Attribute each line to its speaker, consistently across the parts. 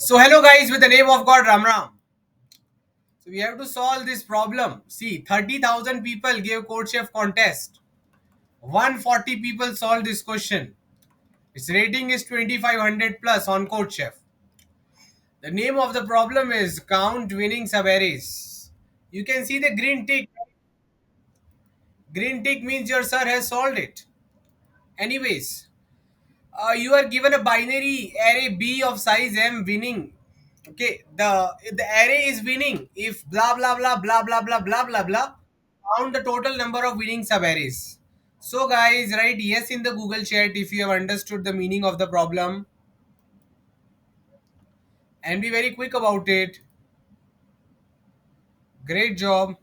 Speaker 1: So hello guys, with the name of God, Ram Ram. So we have to solve this problem. See, 30,000 people gave code chef contest. 140 people solved this question. Its rating is 2500 plus on code chef. The name of the problem is count winning sub-arrays. You can see the green tick. Green tick means your sir has solved it. Anyways, you are given a binary array B of size M winning. Okay, the array is winning if blah blah blah blah blah blah blah blah blah. Count the total number of winning subarrays. So guys, write yes in the Google chat if you have understood the meaning of the problem and be very quick about it. Great job.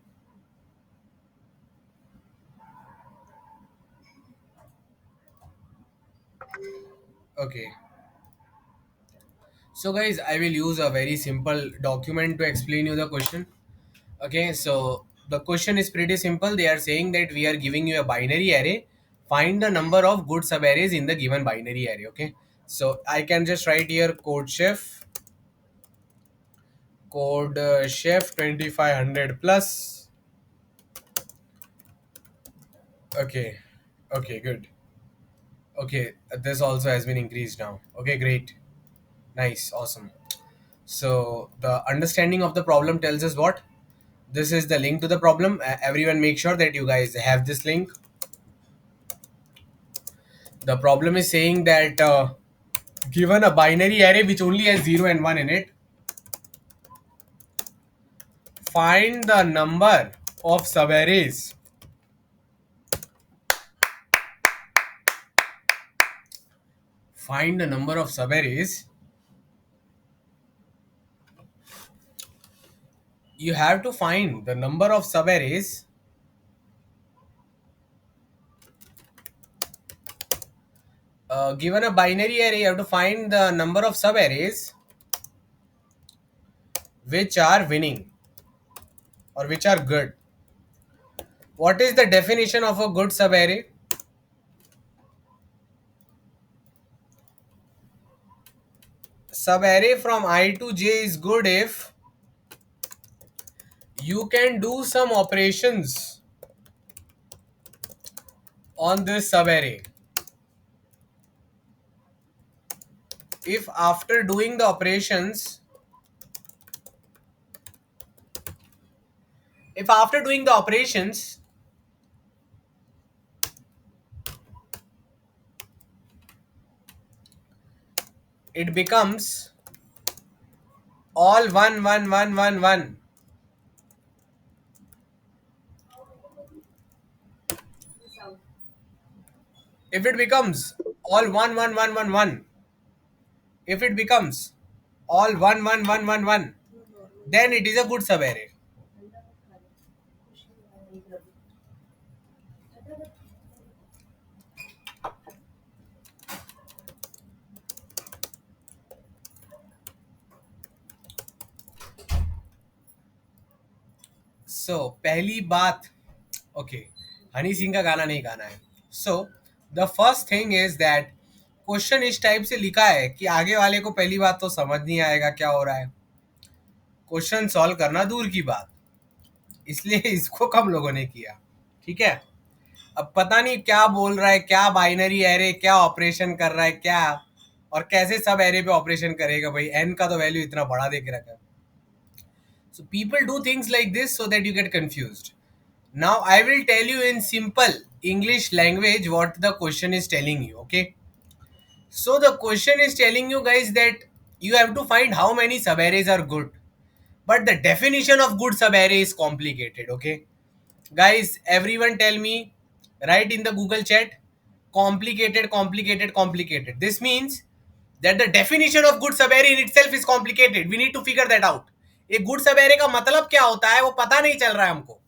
Speaker 1: Okay. So guys, I will use a very simple document to explain you the question. Okay, so the question is pretty simple. They are saying that we are giving you a binary array. Find the number of good subarrays in the given binary array. Okay, so I can just write here code chef 2500 plus. Okay, okay, good. Okay, this also has been increased now. Okay, great, nice, awesome. So the understanding of the problem tells us what? This is the link to the problem. Everyone make sure that you guys have this link. The problem is saying that given a binary array which only has 0 and 1 in it, find the number of subarrays. Find the number of subarrays. You have to find the number of subarrays given a binary array. You have to find the number of subarrays which are winning or which are good. What is the definition of a good subarray? Subarray from I to j is good if you can do some operations on this subarray. If after doing the operations, if after doing the operations it becomes all one one one one one, if it becomes all one one one one one, if it becomes all one one one one one, then it is a good subarray. So पहली बात, okay, Honey Singh का गाना नहीं गाना है. So the first thing is that question इस type से लिखा है कि आगे वाले को पहली बात तो समझ नहीं आएगा क्या हो रहा है. क्वेश्चन सॉल्व करना दूर की बात, इसलिए इसको कम लोगों ने किया. ठीक है, अब पता नहीं क्या बोल रहा है, क्या बाइनरी एरे, क्या ऑपरेशन कर रहा है, क्या और कैसे सब एरे पे ऑपरेशन करेगा भाई. एन का तो वैल्यू इतना बड़ा दे के रखा है. So people do things like this so that you get confused. Now I will tell you in simple English language what the question is telling you. Okay, so the question is telling you guys that you have to find how many subarrays are good, but the definition of good subarray is complicated. Okay guys, everyone tell me, write in the Google chat, complicated complicated complicated. This means that the definition of good subarray in itself is complicated. We need to figure that out. एक good सब array का मतलब क्या होता है वो पता नहीं चल रहा है हमको.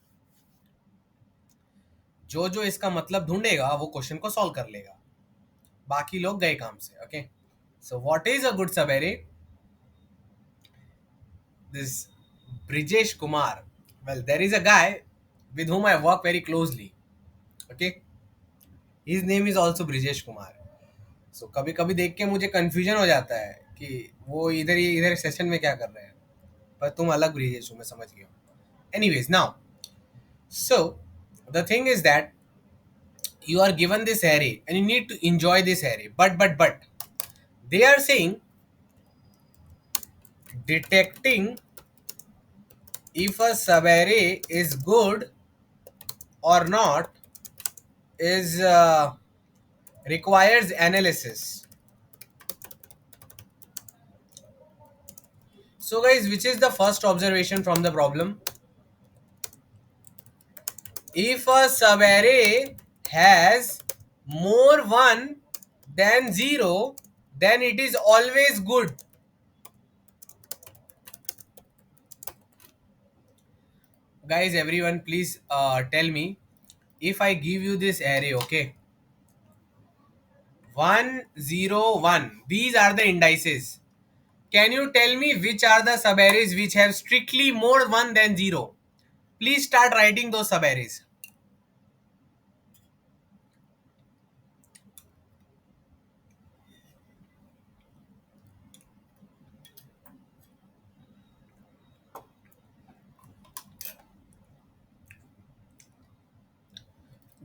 Speaker 1: जो जो इसका मतलब ढूंढेगा वो क्वेश्चन को सॉल्व कर लेगा, बाकी लोग गए काम से. Okay, so what is a good सब array? This Brijesh Kumar, well, there is a guy with whom I work very closely. Okay, his name is also Brijesh Kumar. So कभी कभी देख के मुझे कंफ्यूजन हो जाता है कि वो इधर सेशन में क्या कर रहे हैं, पर तुम अलग ब्रिजेश हो, मैं समझ गया. Anyways now, so the thing is that you are given this array and you need to enjoy this array, but they are saying detecting if a subarray is good or not is requires analysis. So guys, which is the first observation from the problem? If a subarray has more 1 than 0, then it is always good. Guys, everyone please tell me, if I give you this array, okay, 1 0 1, these are the indices. Can you tell me which are the subarrays which have strictly more 1 than 0? Please start writing those subarrays.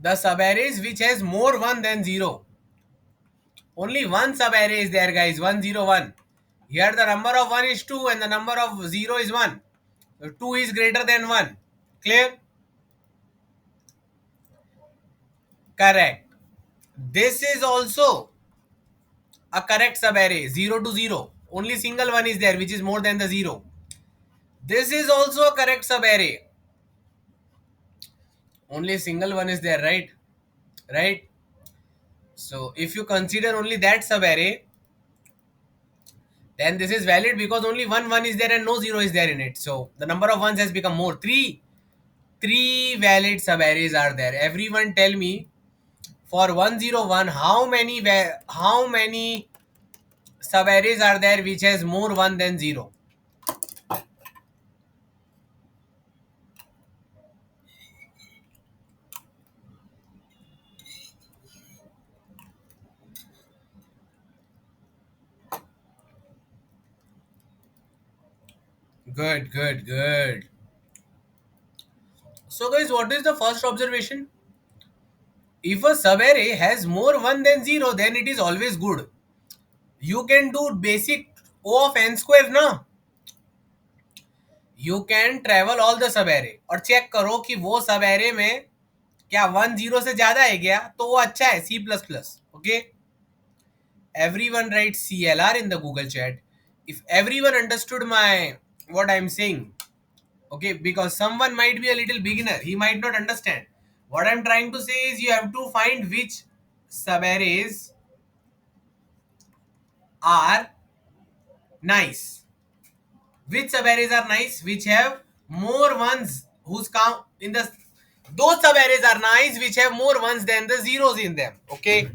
Speaker 1: The subarrays which has more 1 than 0. Only one subarray is there, guys. 1 0 1. Here the number of 1 is 2 and the number of 0 is 1. So 2 is greater than 1. Clear? Correct. This is also a correct subarray. 0 to 0. Only single one is there which is more than the 0. This is also a correct subarray. Only single one is there, right? Right? So if you consider only that subarray, then this is valid because only one is there and no 0 is there in it. So the number of ones has become more. Three valid subarrays are there. Everyone tell me, for 101, how many subarrays are there which has more 1 than 0? Good, good, good. So guys, what is the first observation? If a subarray has more 1 than 0, then it is always good. You can do basic O of n square ना. You can travel all the subarray और check करो कि वो subarray में क्या 1 0 से ज्यादा है क्या, तो वो अच्छा है. C++. Okay. Everyone write CLR in the Google chat if everyone understood my what I'm saying. Okay, because someone might be a little beginner, he might not understand. What I'm trying to say is you have to find which subarrays are nice. Which subarrays are nice? Which have more ones whose count in the, those subarrays are nice which have more ones than the zeros in them. Okay,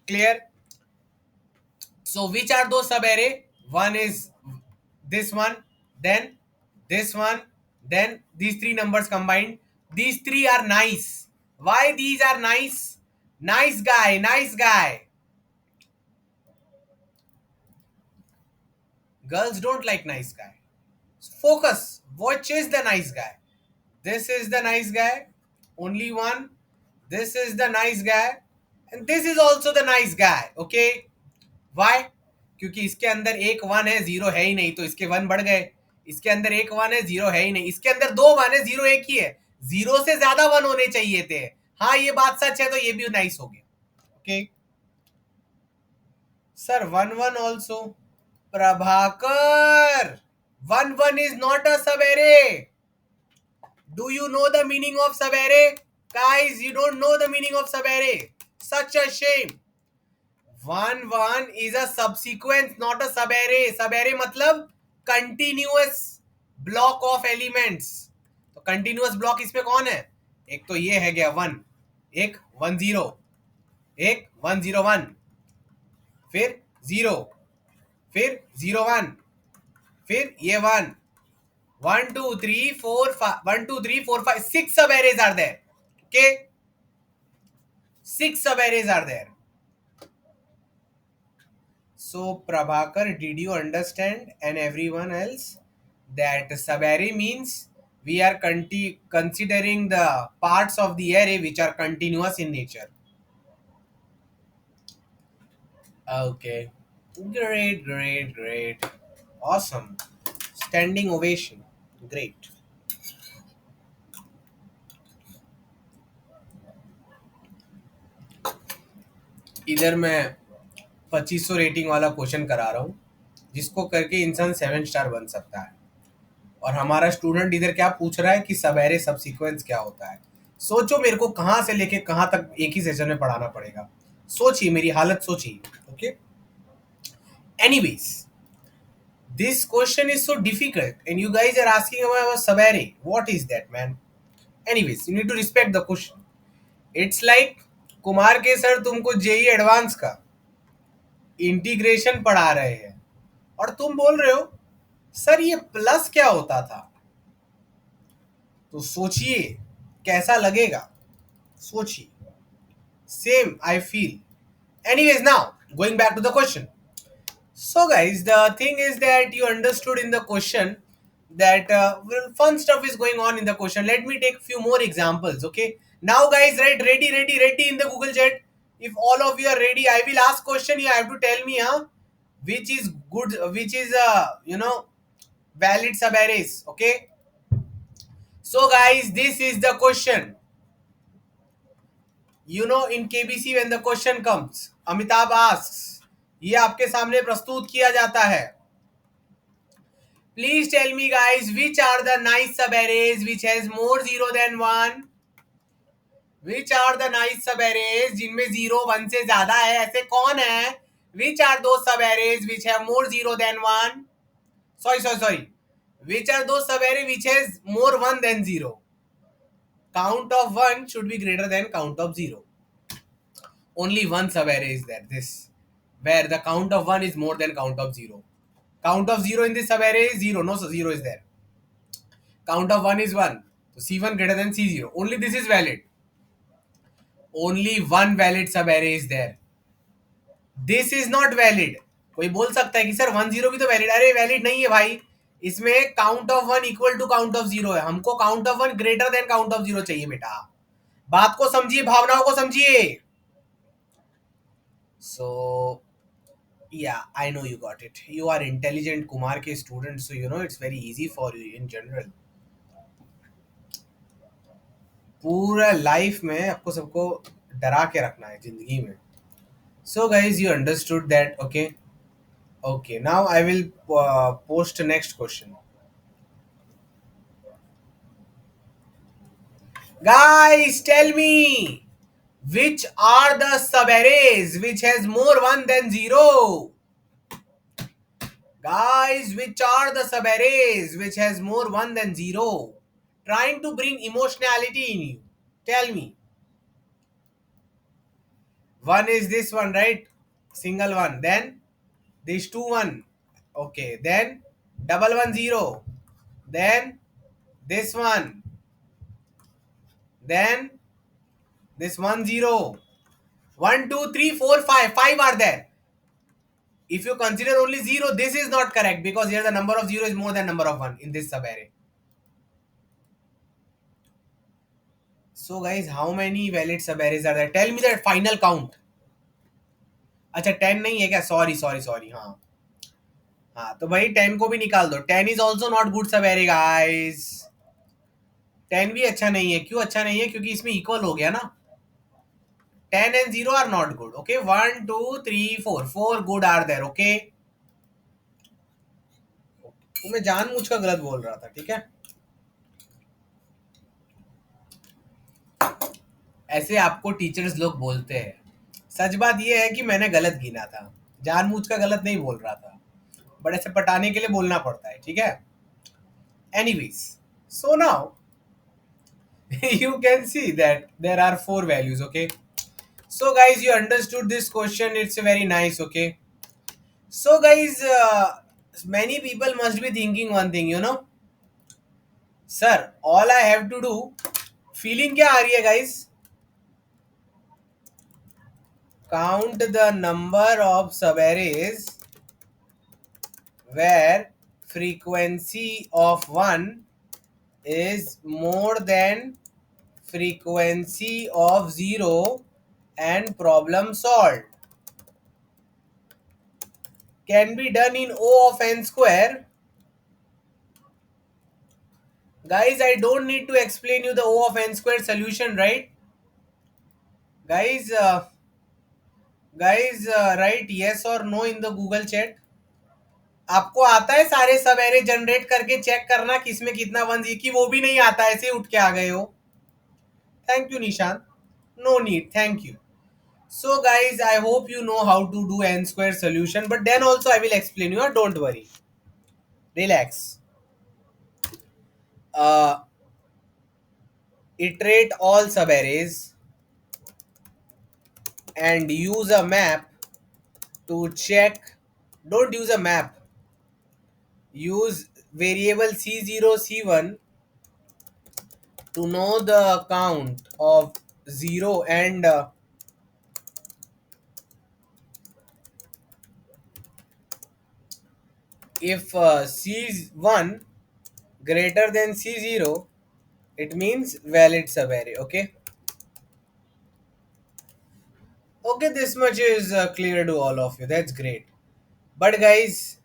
Speaker 1: clear? So which are those subarray? One is this one, then this one, then these three numbers combined. These three are nice. Why these are nice? Nice guy, nice guy. Girls don't like nice guy. Focus. Which is the nice guy? This is the nice guy. Only one. This is the nice guy. And this is also the nice guy. Okay. Why? क्योंकि इसके अंदर एक one है, zero है ही नहीं, तो इसके one बढ़ गए. इसके अंदर एक वन है, जीरो है ही नहीं. इसके अंदर दो वन है, जीरो एक ही है. जीरो से ज्यादा वन होने चाहिए थे. हाँ, ये बात सच है, तो ये भी नाइस हो गया. Okay sir, one one also. Prabhakar, one one is not a sub array. Do you know the meaning of subarray? Guys, you don't know the meaning of subarray. Such a shame. 1 1 is a subsequence, not a subarray. Subarray मतलब continuous block of elements. तो continuous block इसमें कौन है? एक तो ये है गया 1, एक 1 0, एक 1 0 1, फिर 0, फिर 0 1, फिर ये 1. 1 2 3 4 5, 1 2 3 4 5, 6 subarrays are there. Okay, 6 subarrays are there. So Prabhakar, did you understand, and everyone else, that subarray means we are considering the parts of the array which are continuous in nature. Okay. Great, great, great. Awesome. Standing ovation. Great. इधर मैं 2500 rating वाला question करा रहा हूँ, जिसको करके इंसान 7 star बन सकता है। और हमारा स्टूडेंट इधर क्या पूछ रहा है कि सबेरे सब सीक्वेंस क्या होता है। सोचो मेरे को कहाँ से लेके कहाँ तक एक ही सेशन में पढ़ाना पड़ेगा। सोचिए, मेरी हालत सोचिए। Okay, anyways, this question is so difficult and you guys are asking about sabere. What is that, man? Anyways, you need to respect the question. It's like Kumar के सर तुमको जेई एडवांस का इंटीग्रेशन पढ़ा रहे हैं और तुम बोल रहे हो सर ये प्लस क्या होता था। तो सोचिए कैसा लगेगा, सोचिए। Same I feel. Anyways, now going back to the question. So, guys, the thing is that you understood in the question that well, fun stuff is going on in the question. Let me take few more examples. Okay, now, guys, write ready, ready, ready in the Google chat. If all of you are ready, I will ask question. You have to tell me, which is good, which is valid subarrays. Okay. So, guys, this is the question. In KBC when the question comes, Amitabh asks, ये आपके सामने प्रस्तुत किया जाता है. Please tell me, guys, which are the nice subarrays which has more zero than one? Which are the nice subarrays जिनमें 0 1 से ज्यादा है? ऐसे कौन है? Which are those subarrays which have more zero than one? Sorry. Which are those subarrays which has more 1 than 0? Count of 1 should be greater than count of 0. Only one subarray is there. This, where the count of 1 is more than count of 0. Count of 0 in this subarray is 0. No, so 0 is there. Count of 1 is 1. So C1 greater than C0. Only this is valid. Only one valid subarray is there. This is not valid. कोई बोल सकता है कि sir 10 भी तो valid. अरे valid नहीं है भाई, इसमें count of 1 equal to count of 0 है। हमको count of 1 greater than count of 0 चाहिए बेटा। बात को समझिए, भावनाओं को समझिए। So yeah, I know you got it. You are intelligent Kumar के student, so it's very easy for you in general. पूरा लाइफ में आपको सबको डरा के रखना है जिंदगी में. So guys, you understood that, okay? Okay, now I will post next question. Guys, tell me, which are the subarrays which has more 1 than 0? Guys, which are the subarrays which has more 1 than 0? Trying to bring emotionality in you. Tell me. 1 is this one, right? Single one. Then this 2 1. Okay. Then double 1 0. Then this one. Then this 1 0. 1 2 3 4 5. 5 are there. If you consider only 0, this is not correct because here the number of 0 is more than number of 1 in this subarray. So guys, how many valid subarrays are there? Tell me the final count. अच्छा 10 नहीं है क्या? Sorry. हाँ तो भाई 10 को भी निकाल दो. 10 is also not good subarray guys. 10 भी अच्छा नहीं है. क्यों अच्छा नहीं है? क्योंकि इसमें इक्वल हो गया ना. 10 and 0 are not good. Okay, 1 2 3 4. 4 good are there. Okay, तो मैं जानबूझ का गलत बोल रहा था. ठीक है, ऐसे आपको टीचर्स लोग बोलते हैं. सच बात यह है कि मैंने गलत गिना था. जानबूझ का गलत नहीं बोल रहा था, बट ऐसे पटाने के लिए बोलना पड़ता है. ठीक है, anyways, so now you can see that there are 4 values. Okay, so guys, you understood this question. It's very nice. Okay, so guys, many people must be thinking one thing, sir, all I have to do, feeling क्या आ रही है guys? Count the number of subarrays where frequency of 1 is more than frequency of 0 and problem solved. Can be done in O of n square. Guys, I don't need to explain you the O of n square solution, right? Guys, write yes or no in the Google chat. आपको आता है सारे सब array generate करके check करना किसमें कितना one कि वो भी नहीं आता, ऐसे उठ के आ गए हो? Thank you Nishant. No need, thank you. So guys, I hope you know how to do n square solution, but then also I will explain you. Don't worry. Relax. Uh, Iterate all subarrays and use a map to check. Don't use a map. Use variable C0, C1 to know the count of 0 and if C1 greater than C0, it means valid subarray. Okay. Okay, this much is clear to all of you. That's great. But guys,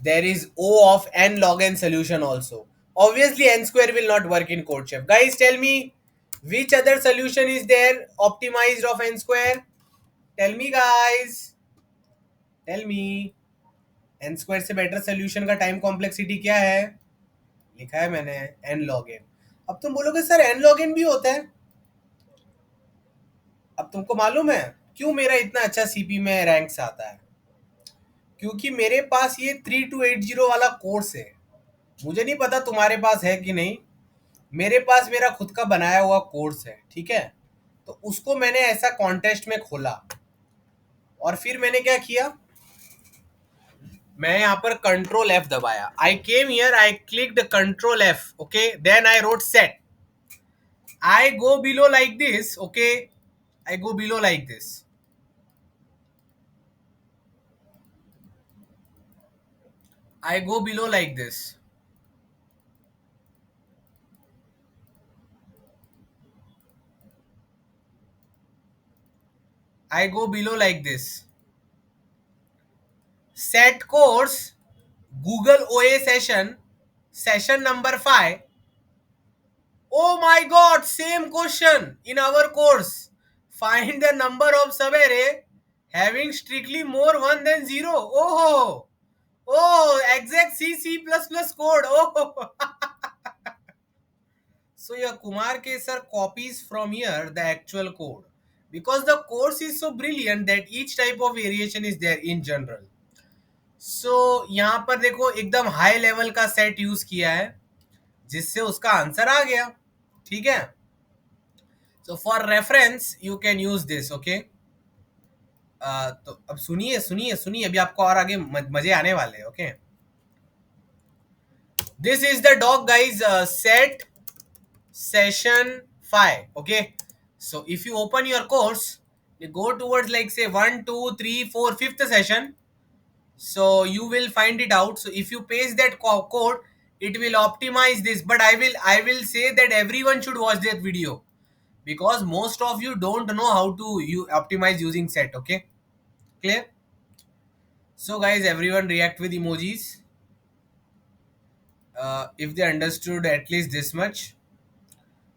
Speaker 1: there is O of n log n solution also. Obviously, n square will not work in CodeChef. Guys, tell me which other solution is there optimized of n square? Tell me guys. Tell me. n square से better solution का time complexity क्या है? लिखा है मैंने n log n. अब तुम बोलोगे सर n log n भी होता है. अब तुमको मालूम है क्यों मेरा इतना अच्छा सीपी में रैंक्स आता है? क्योंकि मेरे पास ये 3280 वाला कोर्स है. मुझे नहीं पता तुम्हारे पास है कि नहीं. मेरे पास मेरा खुद का बनाया हुआ कोर्स है, ठीक है? तो उसको मैंने ऐसा कॉन्टेस्ट में खोला और फिर मैंने क्या किया, मैं यहाँ पर कंट्रोल एफ दबाया. I came here, I clicked control F, okay, then I wrote set. I go below like this, okay, I go below like this. I go below like this. I go below like this. Set course, Google OA session number 5. Oh my god, same question in our course. Find the number of subarray having strictly more 1 than 0. Oh, exact C++ code. Oh. So your Kumar K sir copies from here the actual code. Because the course is so brilliant that each type of variation is there in general. So यहाँ पर देखो एकदम high level का set use किया है जिससे उसका answer आ गया. ठीक है? So for reference you can use this. Okay, तो अब सुनिए सुनिए सुनिए, अभी आपको और आगे मजे आने वाले हैं. Okay, this is the dog guys, set session 5. Okay, so if you open your course, you go towards like say 1 2 3 4 5th session, so you will find it out. So if you paste that code, it will optimize this. But I will say that everyone should watch that video because most of you don't know how to you optimize using set. Okay, clear? So guys, everyone react with emojis if they understood at least this much.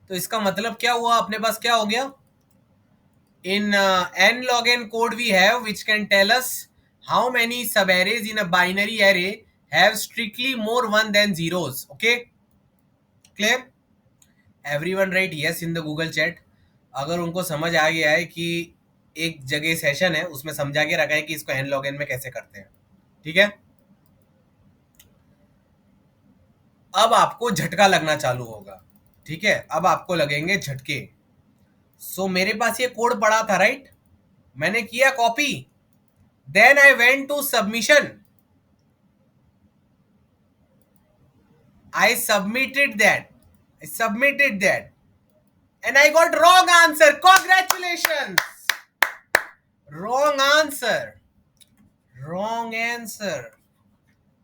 Speaker 1: तो इसका मतलब क्या हुआ, अपने पास क्या हो गया? In n log n code we have which can tell us how many subarrays in a binary array have strictly more 1 than zeros. Okay, clear? Everyone write yes in the Google chat अगर उनको समझ आ गया है कि एक जगह session है उसमें समझा के रखा है कि इसको n log n में कैसे करते हैं. ठीक है? अब आपको झटका लगना चालू होगा. ठीक है, अब आपको लगेंगे झटके. सो मेरे पास ये कोड पड़ा था, राइट? मैंने किया copy, then I went to submission. I submitted that. And I got wrong answer. Congratulations. Wrong answer.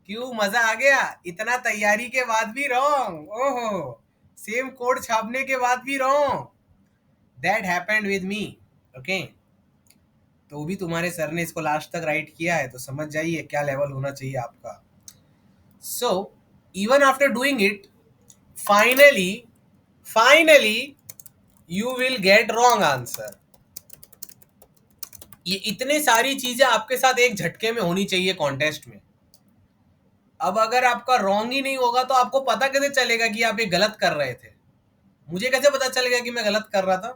Speaker 1: क्यों, मजा आ गया? इतना तैयारी के बाद भी रॉन्ग? ओहो, सेम कोड छापने के बाद भी wrong. That happened with me. Okay, तो भी तुम्हारे सर ने इसको लास्ट तक राइट किया है, तो समझ जाइए क्या लेवल होना चाहिए आपका। So even after doing it, finally finally you will get wrong answer. ये इतने सारी चीजें आपके साथ एक झटके में होनी चाहिए कॉन्टेस्ट में। अब अगर आपका रॉन्ग ही नहीं होगा तो आपको पता कैसे चलेगा कि आप ये गलत कर रहे थे? मुझे कैसे पता चलेगा कि मैं गलत कर रहा था?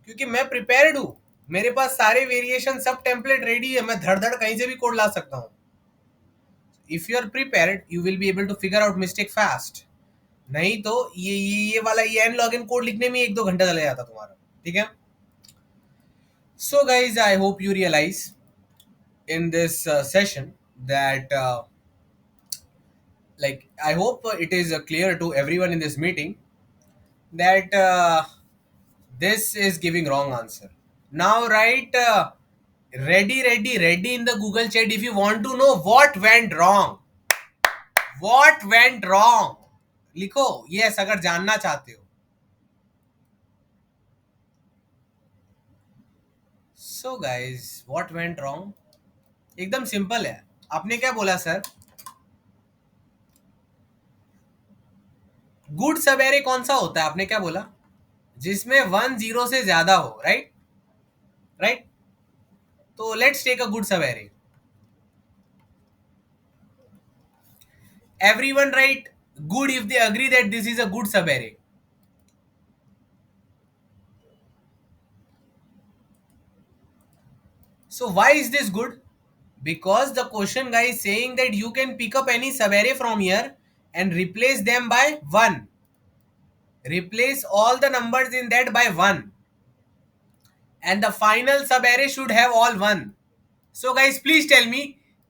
Speaker 1: क्योंकि मैं प्रिपेयर्ड हूं, मेरे पास सारे वेरिएशन सब टेम्पलेट रेडी है, मैं धड़ धड़ कहीं से भी कोड ला सकता हूं। If you are prepared you will be able to figure out mistake fast. नहीं तो ये वाला ये एन लॉगिन कोड लिखने में 1-2 घंटा चले जाता तुम्हारा। ठीक है? So guys, I hope you realize in this session that like I hope it is clear to everyone in this meeting that this is giving wrong answer. Now write ready in the Google chat if you want to know what went wrong. What went wrong? लिखो yes अगर जानना चाहते हो। So guys, what went wrong? एकदम simple है। आपने क्या बोला सर? गुड सवेरे कौन सा होता है? आपने क्या बोला? जिसमें 1 0 से ज्यादा हो, राइट? राइट? तो लेट्स टेक अ गुड सवेरे। Everyone write good if they agree that this is a good sabere. So why is this good? Because the question guy is saying that you can pick up any sabere from here and replace them by 1. Replace all the numbers in that by 1. And the final sabere should have all 1. So guys, please tell me,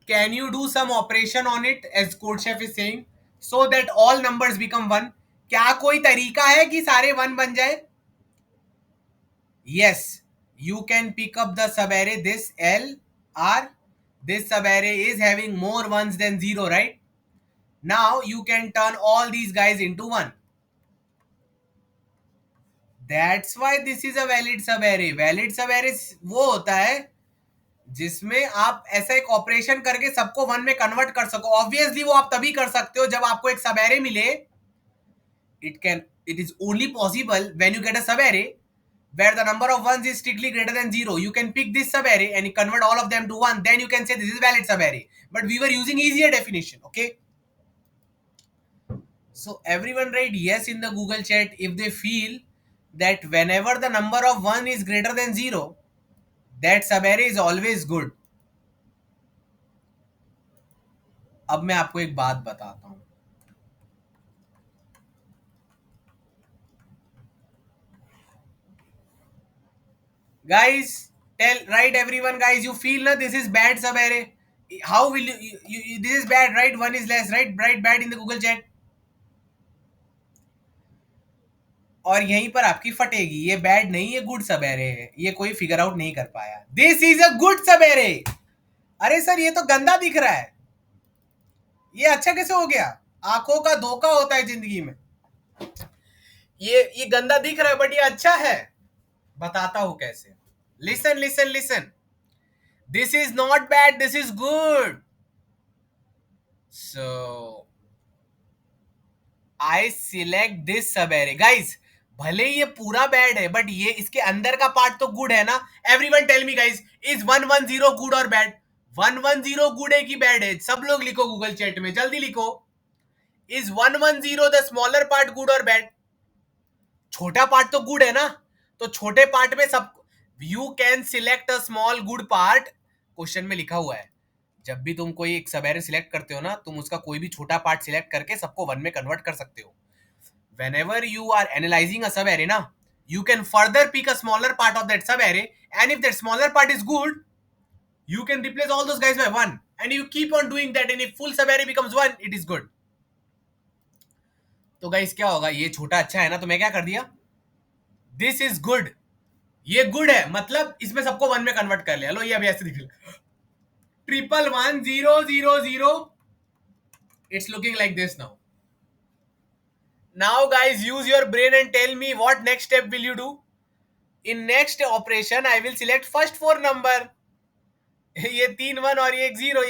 Speaker 1: can you do some operation on it as code chef is saying so that all numbers become 1? क्या कोई तरीका है कि सारे 1 बन जाए? Yes, you can pick up the subarray this L R. This subarray is having more ones than 0, right? Now you can turn all these guys into 1. That's why this is a valid subarray. Valid subarray वो होता है जिसमें आप ऐसा एक operation करके सबको 1 में कन्वर्ट कर सको। ऑब्वियसली वो आप तभी कर सकते हो जब आपको एक सबैरे मिले। It is only possible when you get a subarray where the number of ones is strictly greater than 0. You can pick this subarray and you convert all of them to 1. Then you can say this is valid subarray. But we were using easier definition. Okay. So everyone write yes in the Google chat if they feel that whenever the number of 1 is greater than 0, that subarray is always good. अब मैं आपको एक बात बताता हूं। Guys, write everyone, guys, you feel na this is bad subarray? How will you this is bad, right? 1 is less, right? Write bad in the Google chat. और यहीं पर आपकी फटेगी। ये बैड नहीं है, गुड सबेरे है। ये कोई फिगर आउट नहीं कर पाया। दिस इज अ गुड सबेरे। अरे सर ये तो गंदा दिख रहा है, ये अच्छा कैसे हो गया? आंखों का धोखा होता है जिंदगी में। ये गंदा दिख रहा है बट ये अच्छा है। बताता हूं कैसे। Listen listen listen, this is not bad, this is good. So I select this सबेरे। गाइज भले ये पूरा बैड है बट ये इसके अंदर का पार्ट तो गुड है ना। Everyone tell me guys, is 110 good और बैड? 110 गुड है कि बैड है? सब लोग लिखो गूगल चैट में, जल्दी लिखो। Is 110 the smaller part good और बैड? छोटा पार्ट तो गुड है ना, तो छोटे पार्ट में सब you can select a small good part. Question में लिखा हुआ है जब भी तुम कोई एक सबेरे सिलेक्ट करते हो ना, तुम उसका कोई भी छोटा पार्ट सिलेक्ट करके सबको 1 में कन्वर्ट कर सकते हो। Whenever you are analyzing a subarray na, you can further pick a smaller part of that subarray, and if that smaller part is good, you can replace all those guys by 1, and you keep on doing that, and if full subarray becomes 1, it is good. तो guys क्या होगा? ये छोटा अच्छा है ना, तो मैं क्या कर दिया, दिस इज गुड। ये गुड है मतलब इसमें सबको 1 में कन्वर्ट कर लिया। लो ये अभी ऐसे दिख रहा, 111 000 It's looking like this now. Now guys, use your brain and tell me what next step will you do. In next operation I will select first four number. ये 3 1 और ये 1 0,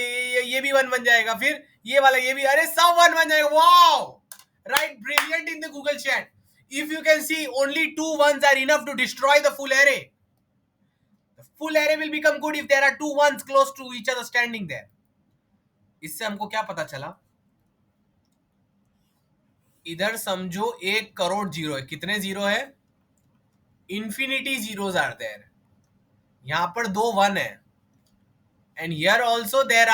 Speaker 1: ये भी 1 बन जाएगा, फिर ये वाला ये भी, अरे सब 1 बन जाएगा. Wow, right, brilliant in the Google chat. If you can see, only 2 1s are enough to destroy the full array. The full array will become good if there are 2 1s close to each other standing there. इससे हमको क्या पता चला? इधर समझो 1 crore zero है. कितने zero है? Infinity zeros are there. यहां पर 2 1 है. And here also there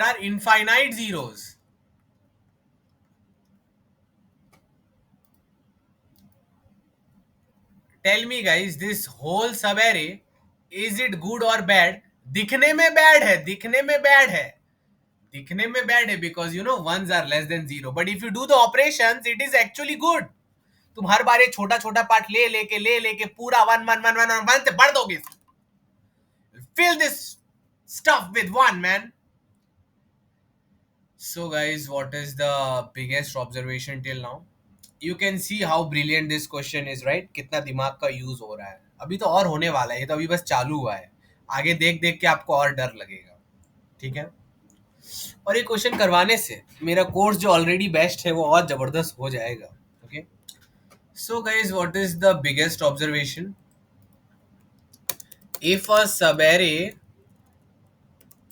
Speaker 1: are infinite zeros. Tell me guys, this whole subarray, is it good or bad? दिखने में bad है, दिखने में bad है, दिखने में bad है, because you know ones are less than zero. But if you do the operations, it is actually good. तुम हर बार ये छोटा छोटा पार्ट ले लेके पूरा 1 1 1 1 1 से भर दोगे. Fill this stuff with 1, man. So guys, what is the biggest observation till now? You can see how brilliant this question is, right? कितना दिमाग का यूज हो रहा है. अभी तो और होने वाला है, ये तो अभी बस चालू हुआ है. आगे देख देख के आपको और डर लगेगा. ठीक है. और ये क्वेश्चन करवाने से मेरा कोर्स जो ऑलरेडी बेस्ट है वो और जबरदस्त हो जाएगा. Okay. So guys, what is the biggest observation? if a subarray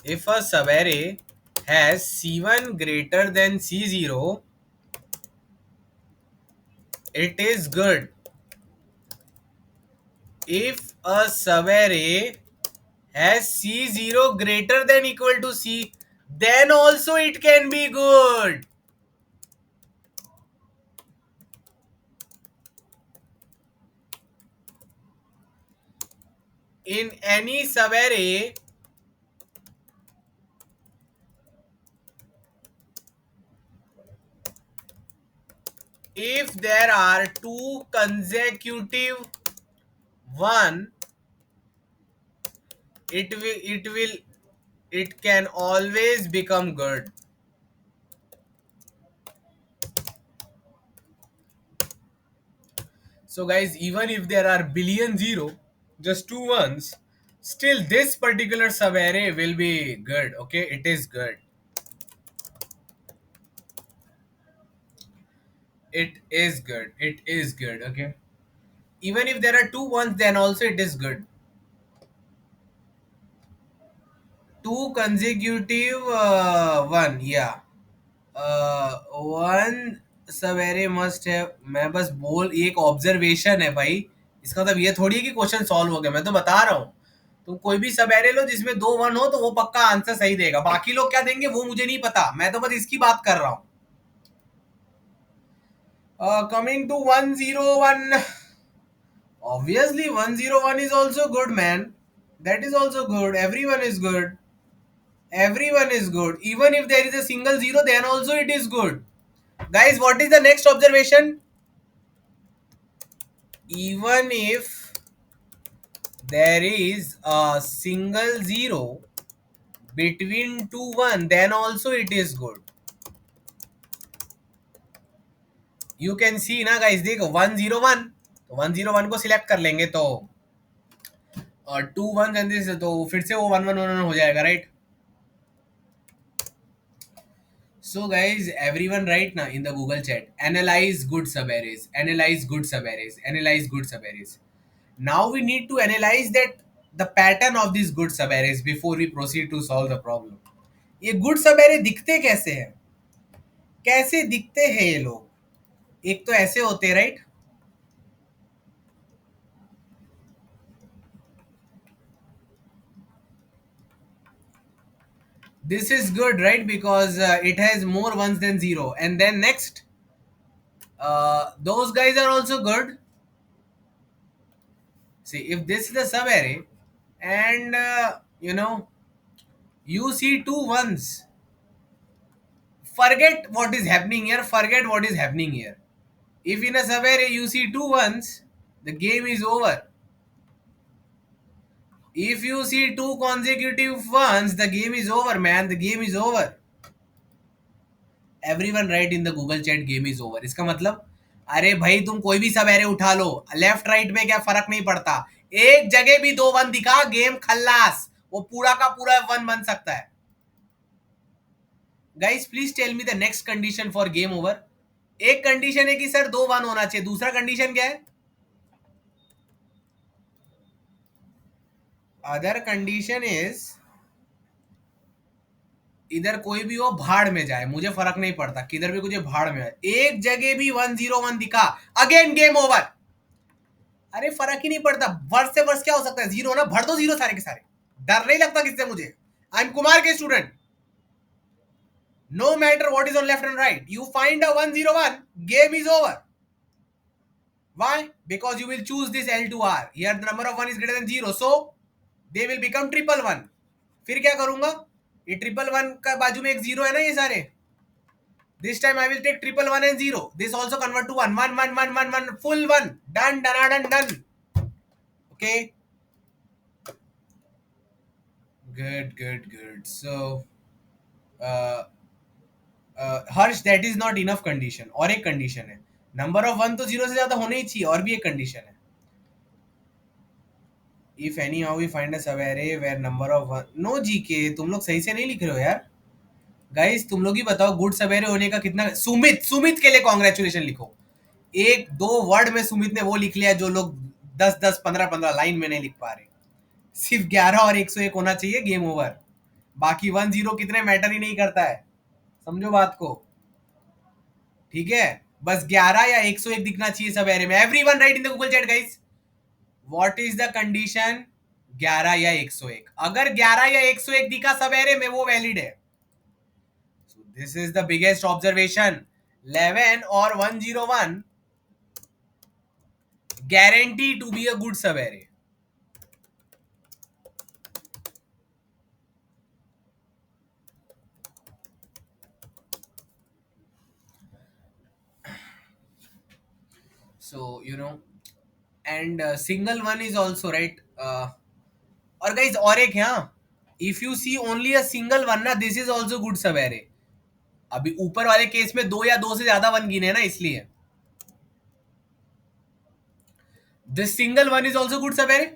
Speaker 1: if a subarray has C1 greater than C0, it is good. If a subarray has C0 greater than equal to C, then also it can be good. In any subarray, if there are two consecutive 1, it can always become good. So guys, even if there are billion zero, just 2 1s, still this particular subarray will be good. Okay, it is good. It is good. It is good. Okay. Even if there are 2 1s, then also it is good. Two consecutive 1, yeah. One सवेरे must है. मैं बस बोल, एक observation है भाई. इसका मतलब ये थोड़ी है कि क्वेश्चन सॉल्व हो गया. मैं तो बता रहा हूँ, तुम कोई भी सवेरे लो जिसमें 2 1 हो तो वो पक्का आंसर सही देगा. बाकी लोग क्या देंगे वो मुझे नहीं पता, मैं तो बस इसकी बात कर रहा हूँ. Coming to 1 0 1, obviously 1 0 1 is also good, man. That is also good. Everyone is good. Everyone is good. Even if there is a single zero, then also it is good. Guys, what is the next observation? Even if there is a single zero between 2 1, then also it is good. You can see ना guys, देखो 1 0 1, तो 1 0 1 को select कर लेंगे तो 2 1 and this, तो फिर से वो 1 1 1 हो जाएगा, right? So guys, everyone right now in the Google chat, analyze good subarrays, analyze good subarrays, analyze good subarrays. Now we need to analyze that the pattern of these good subarrays before we proceed to solve the problem. ये good subarray दिखते कैसे हैं? कैसे दिखते हैं ये लोग? एक तो ऐसे होते हैं, right? This is good, right? Because it has more ones than zero. And then next, those guys are also good. See, if this is the subarray and you see 2 1s, forget what is happening here, forget what is happening here. If in a subarray you see 2 1s, the game is over. If you see two consecutive ones, the game is over, man. The game is over. Everyone write in the Google chat game is over. इसका मतलब अरे भाई तुम कोई भी सब array उठा लो, left right में क्या फर्क नहीं पड़ता, एक जगह भी दो वन दिखा गेम खल्लास, वो पूरा का पूरा वन बन सकता है. Guys please tell me the next condition for game over. एक कंडीशन है कि सर दो वन होना चाहिए, दूसरा कंडीशन क्या है? अदर कंडीशन इज इधर कोई भी हो भाड़ में जाए, मुझे फर्क नहीं पड़ता किधर भी, मुझे भाड़ में जाए, एक जगह भी 101 दिखा, अगेन गेम ओवर. अरे फर्क ही नहीं पड़ता, वर्ष से वर्ष क्या हो सकता है, जीरो ना, भर दो जीरो सारे के सारे, डर नहीं लगता किससे मुझे. आई एम कुमार के student. No matter what is on left and right, you find a 101, game is over. Why? Because you will choose this L2R. Here the number of 1 is greater than 0. So, they will become triple one. फिर क्या करूंगा? ये triple one का बाजू में एक zero है ना ये सारे. This time I will take triple one and 0. This also convert to 1. 1, 1, 1, 1, 1. Full 1. Done, done, done, done. Okay. Good, good, good. So, uh, Harsh that is not enough condition. और एक कंडीशन है, number of 1 तो 0 से ज्यादा होने ही चाहिए, और भी एक कंडीशन है. If anyhow we find a sub array where number of 1. No जीके, तुम लोग सही से नहीं लिख रहे हो यार. गाइस तुम लोग ही बताओ गुड सब एरे होने का कितना. सुमित, सुमित के लिए कांग्रेचुलेशन लिखो. एक दो वर्ड में सुमित ने वो लिख लिया जो लोग 10 10 15 15 लाइन में नहीं लिख पा रहे. सिर्फ 11 और 101 होना चाहिए, गेम ओवर. बाकी 1 0 कितने मैटर ही नहीं करता है, समझो बात को. ठीक है, बस 11 या 101 दिखना चाहिए सब एरे में. Everyone right in the Google chat guys, what is the condition 11 या 101. अगर 11 या 101 दिखा सब एरे में, वो वैलिड है. So this is the biggest observation. 11 और 101 guarantee to be a good subarray. So you know, and single one is also right. और गाइस और एक है, हाँ, if you see only a single one ना, this is also good subarray. अभी ऊपर वाले केस में दो या दो से ज्यादा वन गिने ना, इसलिए this single one is also good सब array.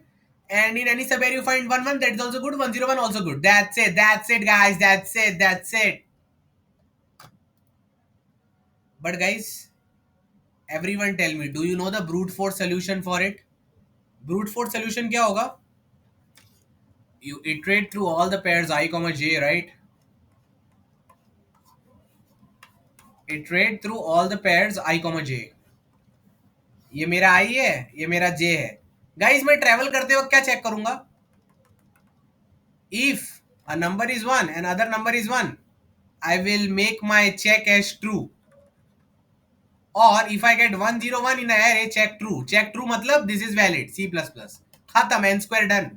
Speaker 1: And in any sub array you find 1 1, that is also good. 1 0 1 also good. That's it guys, that's it. But guys, everyone tell me, do you know the brute force solution for it? Brute force solution क्या होगा? You iterate through all the pairs I comma j, right? Iterate through all the pairs I comma j. ये मेरा i है, ये मेरा j है. Guys मैं travel करते वक्त क्या चेक करूंगा? If a number is 1 and other number is 1, I will make my check as true. Or if I get 1 0 1 in an array, check true. Check true मतलब this is valid. C++. खत्म, n square done.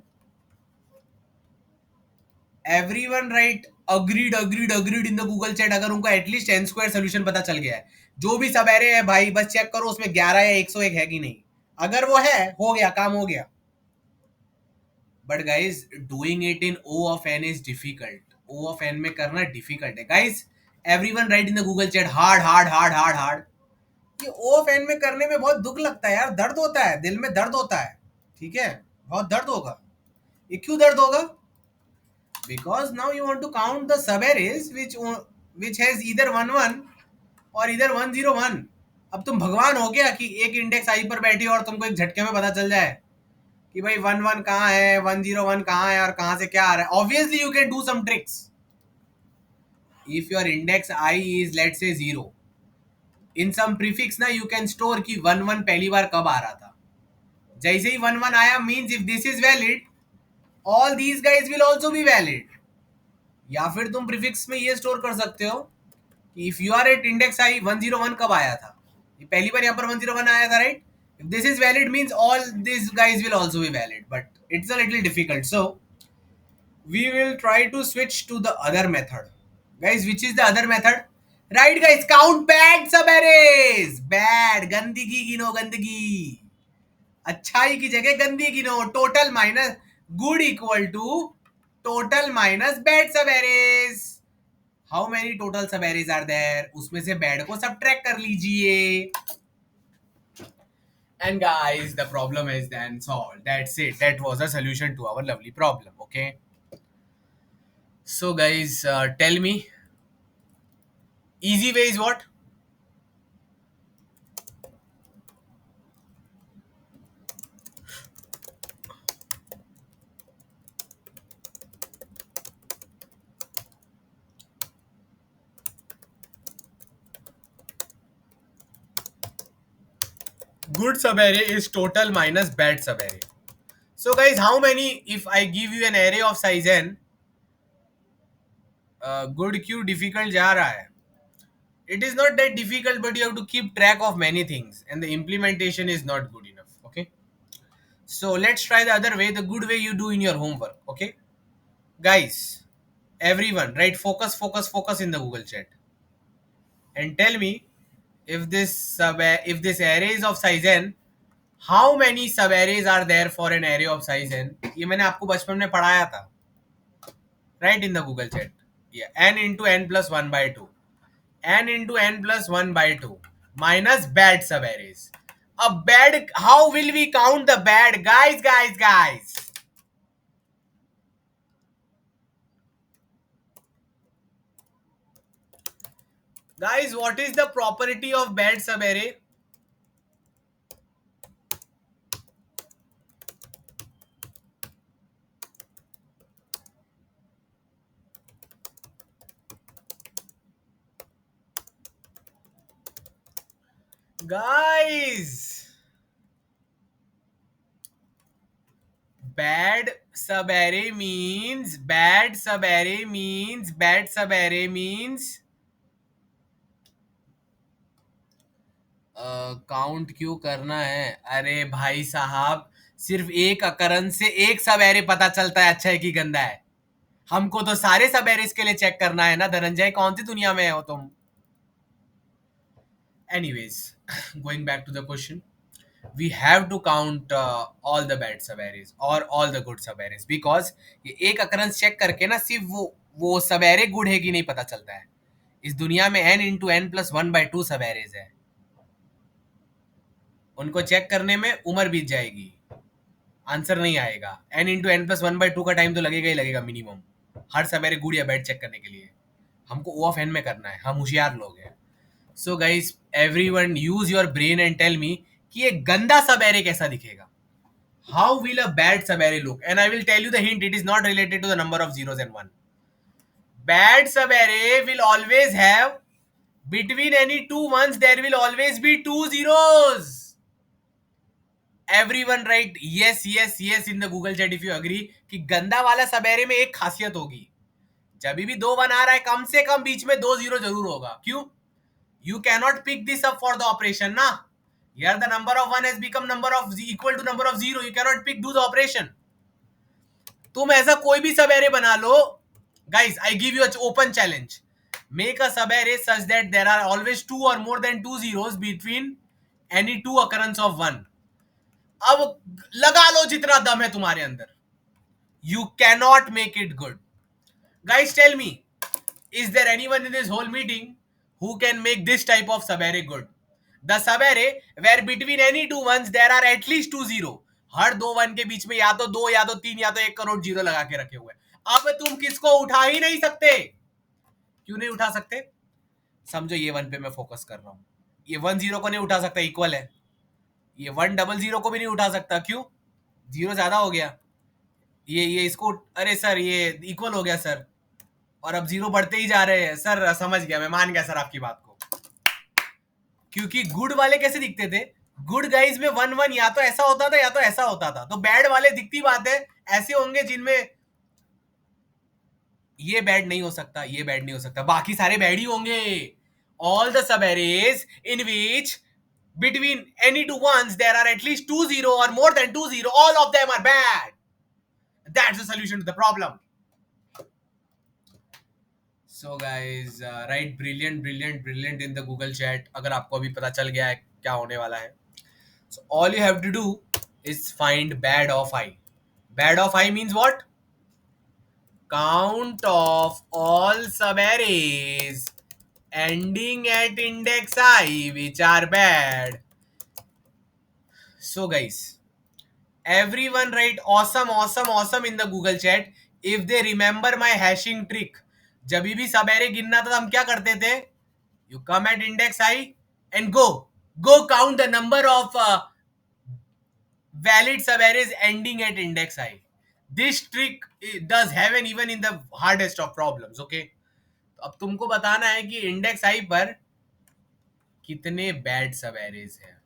Speaker 1: Everyone write agreed agreed agreed in the Google chat अगर उनको at least n square solution पता चल गया है. जो भी सब एरे है भाई, बस चेक करो उसमें 11 या 101 है कि नहीं. अगर वो है, हो गया काम, हो गया. But guys doing it in O of n is difficult. O of n में करना डिफिकल्ट है guys. Everyone right in the Google chat hard hard hard hard hard. ये O of n में करने में बहुत दुख लगता है यार, दर्द होता है, दिल में दर्द होता है. ठीक है, बहुत दर्द होगा. ये क्यों दर्द होगा? Because now you want to count the sub-arrays which has either 1 1 or either 1 0 1. अब तुम भगवान हो गया कि एक इंडेक्स आई पर बैठी और तुमको एक झटके में पता चल जाए कि भाई 1 1 कहाँ है, 1 0 1 कहाँ है और कहाँ से क्या आ रहा है. Obviously you can do some tricks. If your index I is let's say 0, in some prefix ना you can store कि 1 1 पहली बार कब आ रहा था. जैसे ही 1 1 आया means if this is valid, all these guys will also be valid. या फिर तुम प्रीफिक्स में ये स्टोर कर सकते हो कि if you are at index I 101 कब आया था, ये पहली बार यहाँ पर 101 आया था, right. If this is valid means all this guys will also be valid, but it's a little difficult. So we will try to switch to the other method. Guys which is the other method? Right guys, count bad सब arrays. Bad, गंदगी गिनो, गंदगी. अच्छाई की जगह गंदी गिनो. Total minus good equal to total minus bad सब arrays. How many total subarrays are there, उसमें से बैड को सब्ट्रैक्ट कर लीजिए. And guys, the problem is then solved. That's it. That was a solution to our lovely problem. Okay. So guys, tell me, easy way is what? Good subarray is total minus bad subarray. So guys, how many? If I give you an array of size n, good क्यों difficult जा रहा है? It is not that difficult, but you have to keep track of many things, and the implementation is not good enough. Okay. So let's try the other way, the good way you do in your homework. Okay, guys, everyone, write focus, focus, focus in the Google chat, and tell me if this array is of size n, how many sub arrays are there for an array of size n? ये मैंने आपको बचपन में पढ़ाया था. Write in the Google chat. Yeah, n into n plus 1 by 2. N into n plus 1 by 2 minus bad sub arrays. A bad, how will we count the bad? Guys. Guys, what is the property of bad sub array? Guys, bad sub array means count क्यों करना है? अरे भाई साहब, सिर्फ एक अकरन से एक सब एरे पता चलता है अच्छा है कि गंदा है. हमको तो सारे सब एरेस के लिए चेक करना है ना धनंजय, कौन सी दुनिया में हो तुम? Anyways, going back to the question, we have to count all the bad sub arrays or all the good sub arrays, because ये एक अकरंस चेक करके ना सिर्फ वो सब एरे गुड है कि नहीं पता चलता है. इस दुनिया में n into n plus 1 by 2 सब एरेज है. उनको चेक करने में उम्र बीत जाएगी, आंसर नहीं आएगा. n into n plus 1 by 2 का टाइम तो लगेगा ही लगेगा मिनिमम, हर सब एरे गुड या बैड चेक करने के लिए. हमको ओ ऑफ एन में करना है, हम होशियार लोग हैं. So guys, everyone use your brain and tell me कि ये गंदा सब एरे कैसा दिखेगा. How will a bad subarray look? And I will tell you the hint, it is not related to the number of zeros and 1. Bad sub array will always have, between any two ones there will always be two zeros. Everyone write yes in the Google chat if you agree कि गंदा वाला सब array में एक खासियत होगी, जब भी दो वन आ रहा है कम से कम बीच में दो जीरो जरूर होगा. क्यों? You cannot pick this up for the operation ना. Here the number of 1 has become number of equal to number of 0. You cannot pick do the operation. तुम ऐसा कोई भी सब एरे बना लो. Guys, I give you an open challenge. Make a sub array such that there are always two or more than two zeros between any two occurrence of 1. अब लगा लो जितना दम है तुम्हारे अंदर. You cannot make it good. Guys, tell me, is there anyone in this whole meeting who can make this type of subarray good? The subarray where between any two ones there are at least two zero. हर दो one के बीच में या तो दो या तो तीन या तो 1 करोड़ जीरो लगा के रखे हुए. अब तुम किसको उठा ही नहीं सकते. क्यों नहीं उठा सकते? समझो ये वन पे मैं फोकस कर रहा हूं. ये 1 0 को नहीं उठा सकता, इक्वल है. ये 1 0 0 को भी नहीं उठा सकता. क्यों? जीरो ज्यादा हो गया. ये इसको, अरे सर ये इक्वल हो गया सर, और अब जीरो बढ़ते ही जा रहे हैं सर. समझ गया, मैं मान गया सर आपकी बात को. क्योंकि गुड वाले कैसे दिखते थे? गुड गाइज में 1 1 या तो ऐसा होता था या तो ऐसा होता था. तो बैड वाले दिखती बात है ऐसे होंगे जिनमें ये बैड नहीं हो सकता, ये बैड नहीं हो सकता, बाकी सारे बैड ही होंगे. ऑल द सब arrays in which between any two ones there are at least two zero or more than two zero, all of them are bad. That's the solution to the problem. So guys, write brilliant in the Google chat अगर आपको अभी पता चल गया है क्या होने वाला है. So all you have to do is find bad of I. Bad of I means what? Count of all subarrays ending at index I which are bad. So guys, everyone write awesome awesome awesome in the Google chat if they remember my hashing trick. जब भी सब array गिनना था तो हम क्या करते थे? You come at index I and go count the number of valid subarrays ending at index I. This trick does heaven even in the hardest of problems. Okay. अब तुमको बताना है कि इंडेक्स आई पर कितने बैड सब एरेज हैं.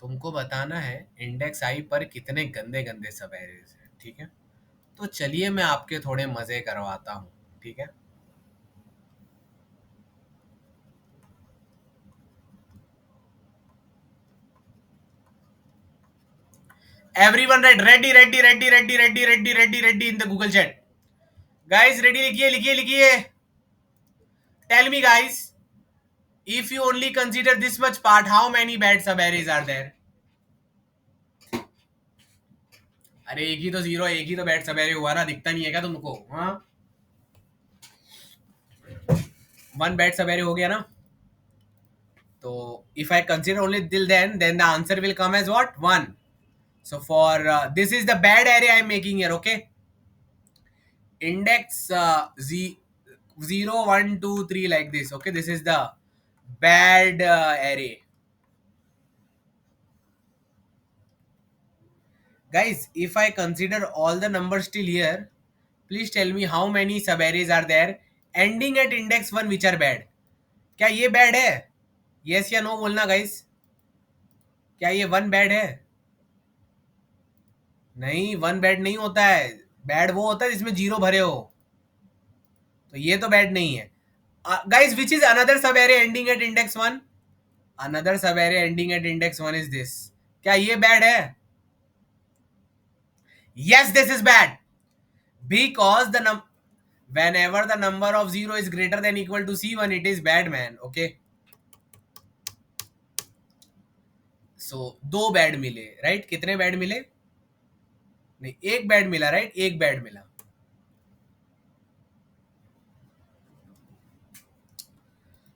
Speaker 1: तुमको बताना है इंडेक्स आई पर कितने गंदे गंदे सब एरेज हैं. ठीक है, तो चलिए मैं आपके थोड़े मजे करवाता हूँ. ठीक है, everyone write ready ready ready ready ready ready ready ready in the Google chat. Guys ready, लिखिए लिखिए लिखिए. Tell me guys, if you only consider this much part, how many bad sub arrays are there? अरे एक ही तो zero, एक ही तो bad सब array हुआ ना, दिखता नहीं है क्या तुमको? हाँ, वन बैड सब एरे हो गया ना. तो if I consider only till then the answer will come as what? 1. So for this is the bad array I am making here. Okay, index 0 1 2 3 like this. Okay, this is the bad array. Guys, if I consider all the numbers till here, please tell me how many subarrays are there ending at index 1 which are bad. क्या ये bad है? Yes या no बोलना guys. क्या ये 1 bad है? नहीं, 1 bad नहीं होता है. Bad वो होता है जिसमें जीरो भरे हो. तो ये तो bad नहीं है. Guys, which is another subarray ending at index 1? Another subarray ending at index 1 is this. क्या ये bad है? Yes, this is bad. Because whenever the number of 0 is greater than equal to C1, it is bad, man. Okay. So, 2 bad मिले, right? कितने bad मिले? नहीं, एक bad मिला, right? एक bad मिला.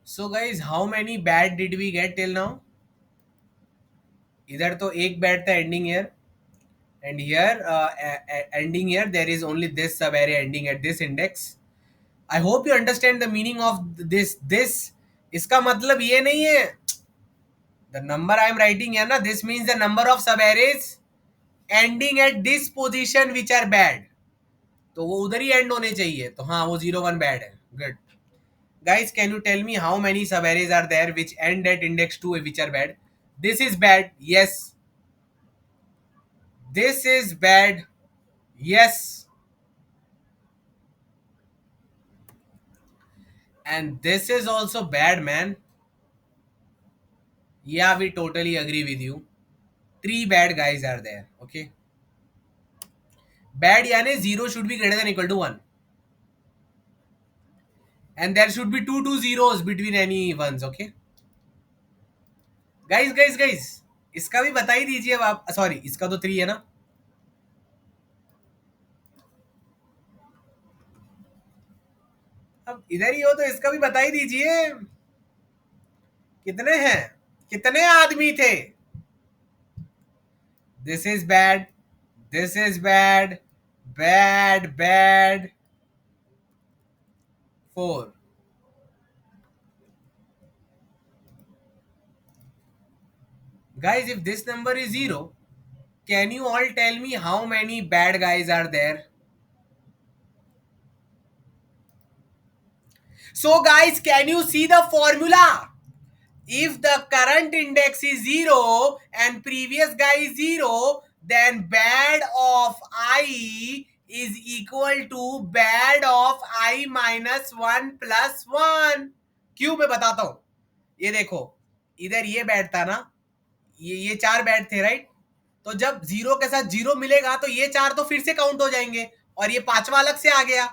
Speaker 1: So guys, how many bad did we get till now? इधर तो एक bad था ending here, and here ending here there is only this subarray ending at this index. I hope you understand the meaning of this. इसका मतलब ये नहीं है. The number I am writing here ना, this means the number of subarrays ending at this position which are bad. तो वो उधर ही end होने चाहिए. तो हाँ, वो 0 1 bad है. Good. Guys, can you tell me how many subarrays are there which end at index 2 which are bad? This is bad. Yes. This is bad. Yes. And this is also bad, man. Yeah, we totally agree with you. 3 bad guys are there. Okay. Bad यानी 0 should be greater than equal to 1. And there should be two zeros between any ones. Okay. Guys. इसका भी बता ही दीजिए अब आप. Sorry, इसका तो 3 है ना. अब इधर ही हो तो इसका भी बता ही दीजिए. कितने हैं? कितने आदमी थे? This is bad. This is bad. Bad. 4. Guys, if this number is 0, can you all tell me how many bad guys are there? So guys, can you see the formula? If the current index is 0 and previous guy is 0, then bad of I is equal to bad of I minus 1 plus 1. क्यों मैं बताता हूं. ये देखो, इधर ये bad था ना, ये 4 बैड थे, राइट? तो जब 0 के साथ 0 मिलेगा तो ये 4 तो फिर से काउंट हो जाएंगे और ये 5वां अलग से आ गया,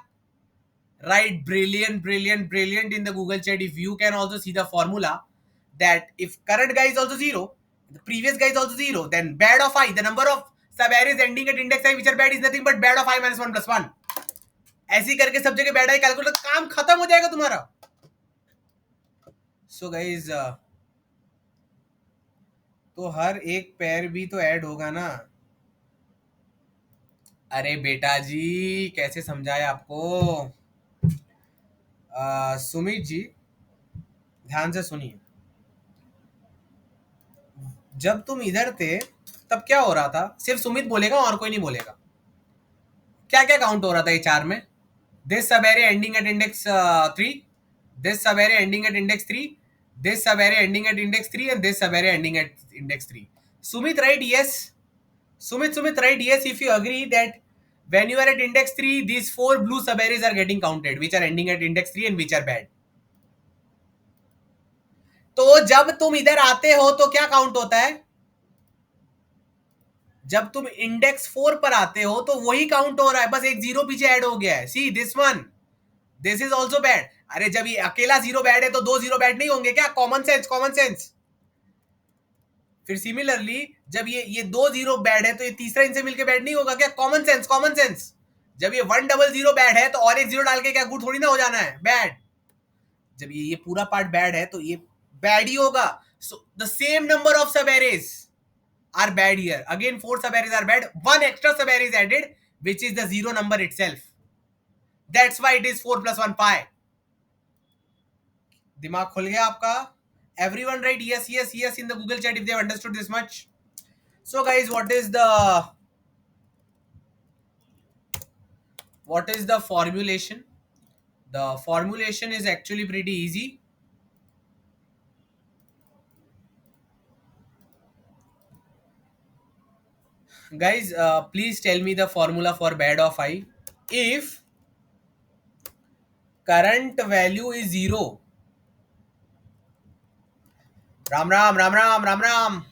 Speaker 1: right? Brilliant in the Google chat. If you can also see the formula that if current guy is also 0 The previous guy is also 0. Then bad of I, the number of sub arrays ending at index I which are bad is nothing but bad of I minus 1 plus 1. ऐसे ही करके सब जगह bad I calculate, काम खत्म हो जाएगा तुम्हारा. So guys, तो हर एक पैर भी तो ऐड होगा ना. अरे बेटा जी कैसे समझाए आपको. सुमित जी ध्यान से सुनिए. जब तुम इधर थे तब क्या हो रहा था, सिर्फ सुमित बोलेगा और कोई नहीं बोलेगा. क्या क्या काउंट हो रहा था ये चार में. This sub array ending at index 3, this sub array ending at index 3, this sub array ending at index 3 and this sub array ending at index 3. Sumit right yes. Sumit right yes if you agree that when you are at index 3 these four blue sub arrays are getting counted which are ending at index 3 and which are bad. तो जब तुम इधर आते हो तो क्या count होता है. जब तुम इंडेक्स 4 पर आते हो तो वही काउंट हो रहा है, बस एक जीरो पीछे ऐड हो गया है. See this one, this is also bad. अरे जब ये अकेला जीरो बैड है तो दो जीरो बैड नहीं होंगे क्या. Common sense, common sense. फिर सिमिलरली जब ये दो जीरो बैड है तो ये तीसरा इनसे मिलके बैड नहीं होगा क्या. Common sense, common sense. जब ये 100 बैड है तो और एक जीरो डाल के क्या गुड थोड़ी ना हो जाना है बैड. जब ये पूरा पार्ट बैड है तो ये बैड ही होगा. So the same number of सब arrays are bad here. Again 4 sub arrays are bad. One extra sub array is added which is the zero number itself. That's why it is 4 plus 1 pi. दिमाग खुल गया आपका. Everyone write yes yes yes in the Google chat if they have understood this much. So guys, what is the formulation? The formulation is actually pretty easy. Guys, please tell me the formula for bad of I. If current value is 0, Ram Ram Ram Ram Ram Ram,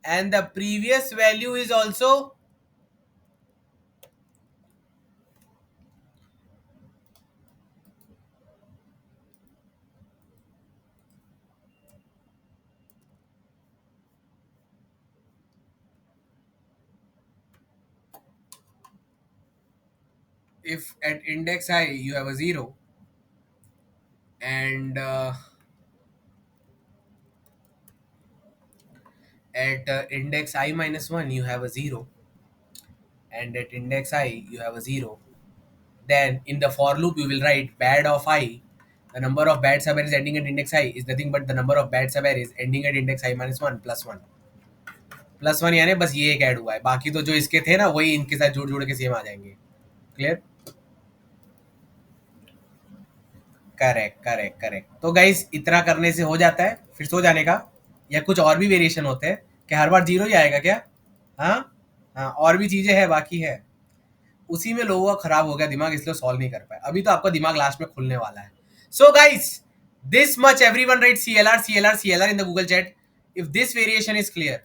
Speaker 1: and the previous value is also if at index I you have a 0 and at index I minus 1 you have a 0 and at index I you have a 0, then in the for loop you will write bad of I, the number of bad sub arrays ending at index I is nothing but the number of bad sub arrays ending at index I minus 1 plus 1. Plus 1 यानी बस ये एक add हुआ है, बाकी तो जो इसके थे ना वही इनके साथ जुड़ जुड़ के सेम आ जाएंगे. क्लियर. Correct correct correct. तो गाइस इतना करने से हो जाता है फिर सो जाने का, या कुछ और भी वेरिएशन होते हैं कि हर बार जीरो ही आएगा क्या. हाँ हाँ, और भी चीजें हैं बाकी है. उसी में लोगों का खराब हो गया दिमाग इसलिए सॉल्व नहीं कर पाए. अभी तो आपका दिमाग लास्ट में खुलने वाला है. So guys this much everyone right CLR CLR CLR in the Google chat if this variation is clear.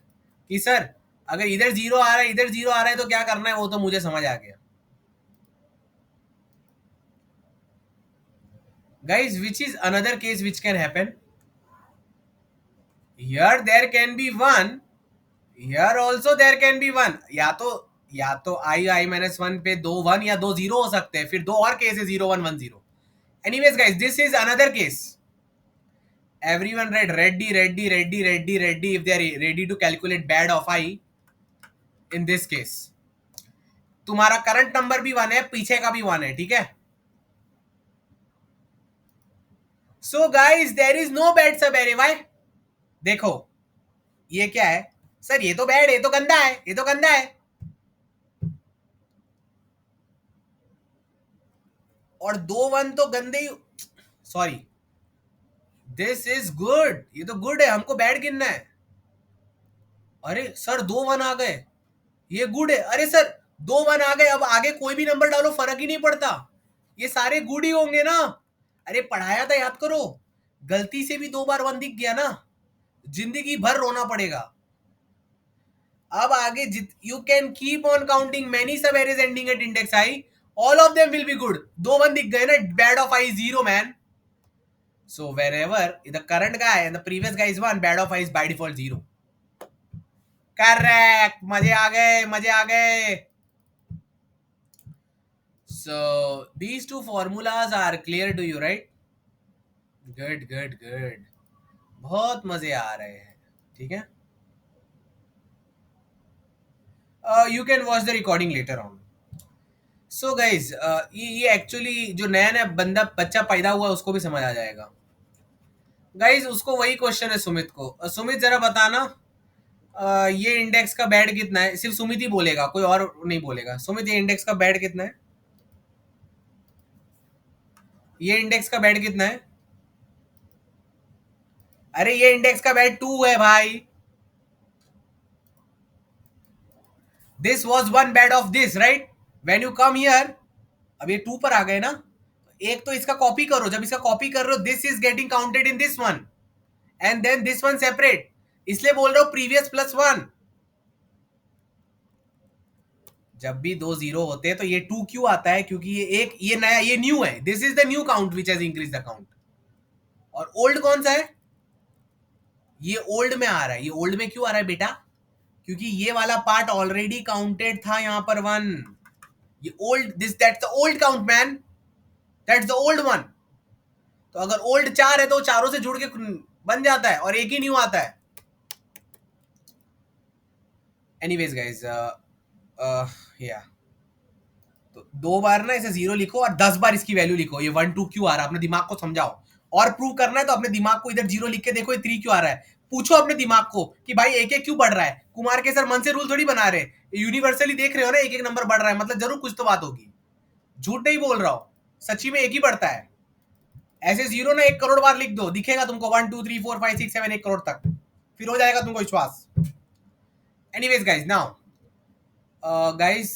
Speaker 1: कि सर अगर इधर जीरो आ रहा है इधर जीरो आ रहा है तो क्या करना है वो तो मुझे समझ आ गया. Guys, which is another case which can happen? Here there can be one, here also there can be one. या तो I minus 1 पे दो 1 या दो 0 हो सकते हैं, फिर दो और केस है 0 1 1 0. Anyways guys, this is another case. Everyone write ready if they are ready to calculate bad of I in this case. तुम्हारा करंट नंबर भी 1 है, पीछे का भी 1 है, ठीक है. So guys, there is no bad sub array. Why? देखो ये क्या है सर, ये तो बैड है, ये तो गंदा है, ये तो गंदा है. और दो 1 तो गंदे ही. Sorry, this is good. ये तो गुड है, हमको बैड गिनना है. अरे सर दो 1 आ गए, ये गुड है. अरे सर दो 1 आ गए, अब आगे कोई भी नंबर डालो फर्क ही नहीं पड़ता, ये सारे गुड ही होंगे ना. अरे पढ़ाया था याद करो. गलती से भी दो बार 1 दिख गया ना जिंदगी भर रोना पड़ेगा. अब आगे you can keep on counting many sub arrays ending at index I, all of them will be good. दो 1 दिख गए ना, bad of I 0 man. So whenever the current guy and the previous guy is 1, bad of I is by default 0. Correct. मजे आ गए, मजे आ गए. So these two formulas are clear to you, right? Good, good, good. बहुत मजे आ रहे हैं. ठीक है. You can watch the recording later on. So guys, ये एक्चुअली जो नया नया बंदा बच्चा पैदा हुआ है उसको भी समझ आ जाएगा. गाइज उसको वही क्वेश्चन है सुमित को. सुमित जरा बताना, ये इंडेक्स का बैड कितना है. सिर्फ सुमित ही बोलेगा, कोई और नहीं बोलेगा. सुमित, ये इंडेक्स का बैड कितना है? ये इंडेक्स का बैड कितना है? अरे ये इंडेक्स का बैड 2 है भाई. This was one bad of this, right? When you come here, अब ये 2 पर आ गए ना. एक तो इसका कॉपी करो. जब इसका कॉपी कर रहे हो, this is getting counted in this one and then this one separate. इसलिए बोल रहा हूं प्रीवियस प्लस 1. जब भी 2 0 होते हैं तो ये 2 क्यों आता है? क्योंकि ये नया, ये न्यू है. This is the new count which has increase the count. और ओल्ड कौन सा है? ये ओल्ड में आ रहा है. ये ओल्ड में क्यों आ रहा है बेटा? क्योंकि ये वाला पार्ट ऑलरेडी काउंटेड था यहां पर 1. ये old, this that's the old count man. That's the old one. तो अगर ओल्ड 4 है तो चारों से जुड़ के बन जाता है और एक ही न्यू आता है. एनीवेज गाइस, या तो 2 बार ना इसे 0 लिखो और 10 बार इसकी वैल्यू लिखो. ये 1 2 क्यों आ रहा है? अपने दिमाग को समझाओ. और प्रूव करना है तो अपने दिमाग को इधर 0 लिख के देखो ये 3 क्यों आ रहा है. पूछो अपने दिमाग को कि भाई एक एक क्यों बढ़ रहा है. कुमार के सर मन से रूल थोड़ी बना रहे. यूनिवर्सली देख रहे हो ना, एक एक नंबर बढ़ रहा है, मतलब जरूर कुछ तो बात होगी. झूठ नहीं बोल रहा हूं, सच्ची में एक ही बढ़ता है. ऐसे 0 ना 1 करोड़ बार लिख दो, दिखेगा तुमको 1 2 3 4 5 6 7 1 करोड़ तक. फिर हो जाएगा तुमको विश्वास. Anyways guys, now guys,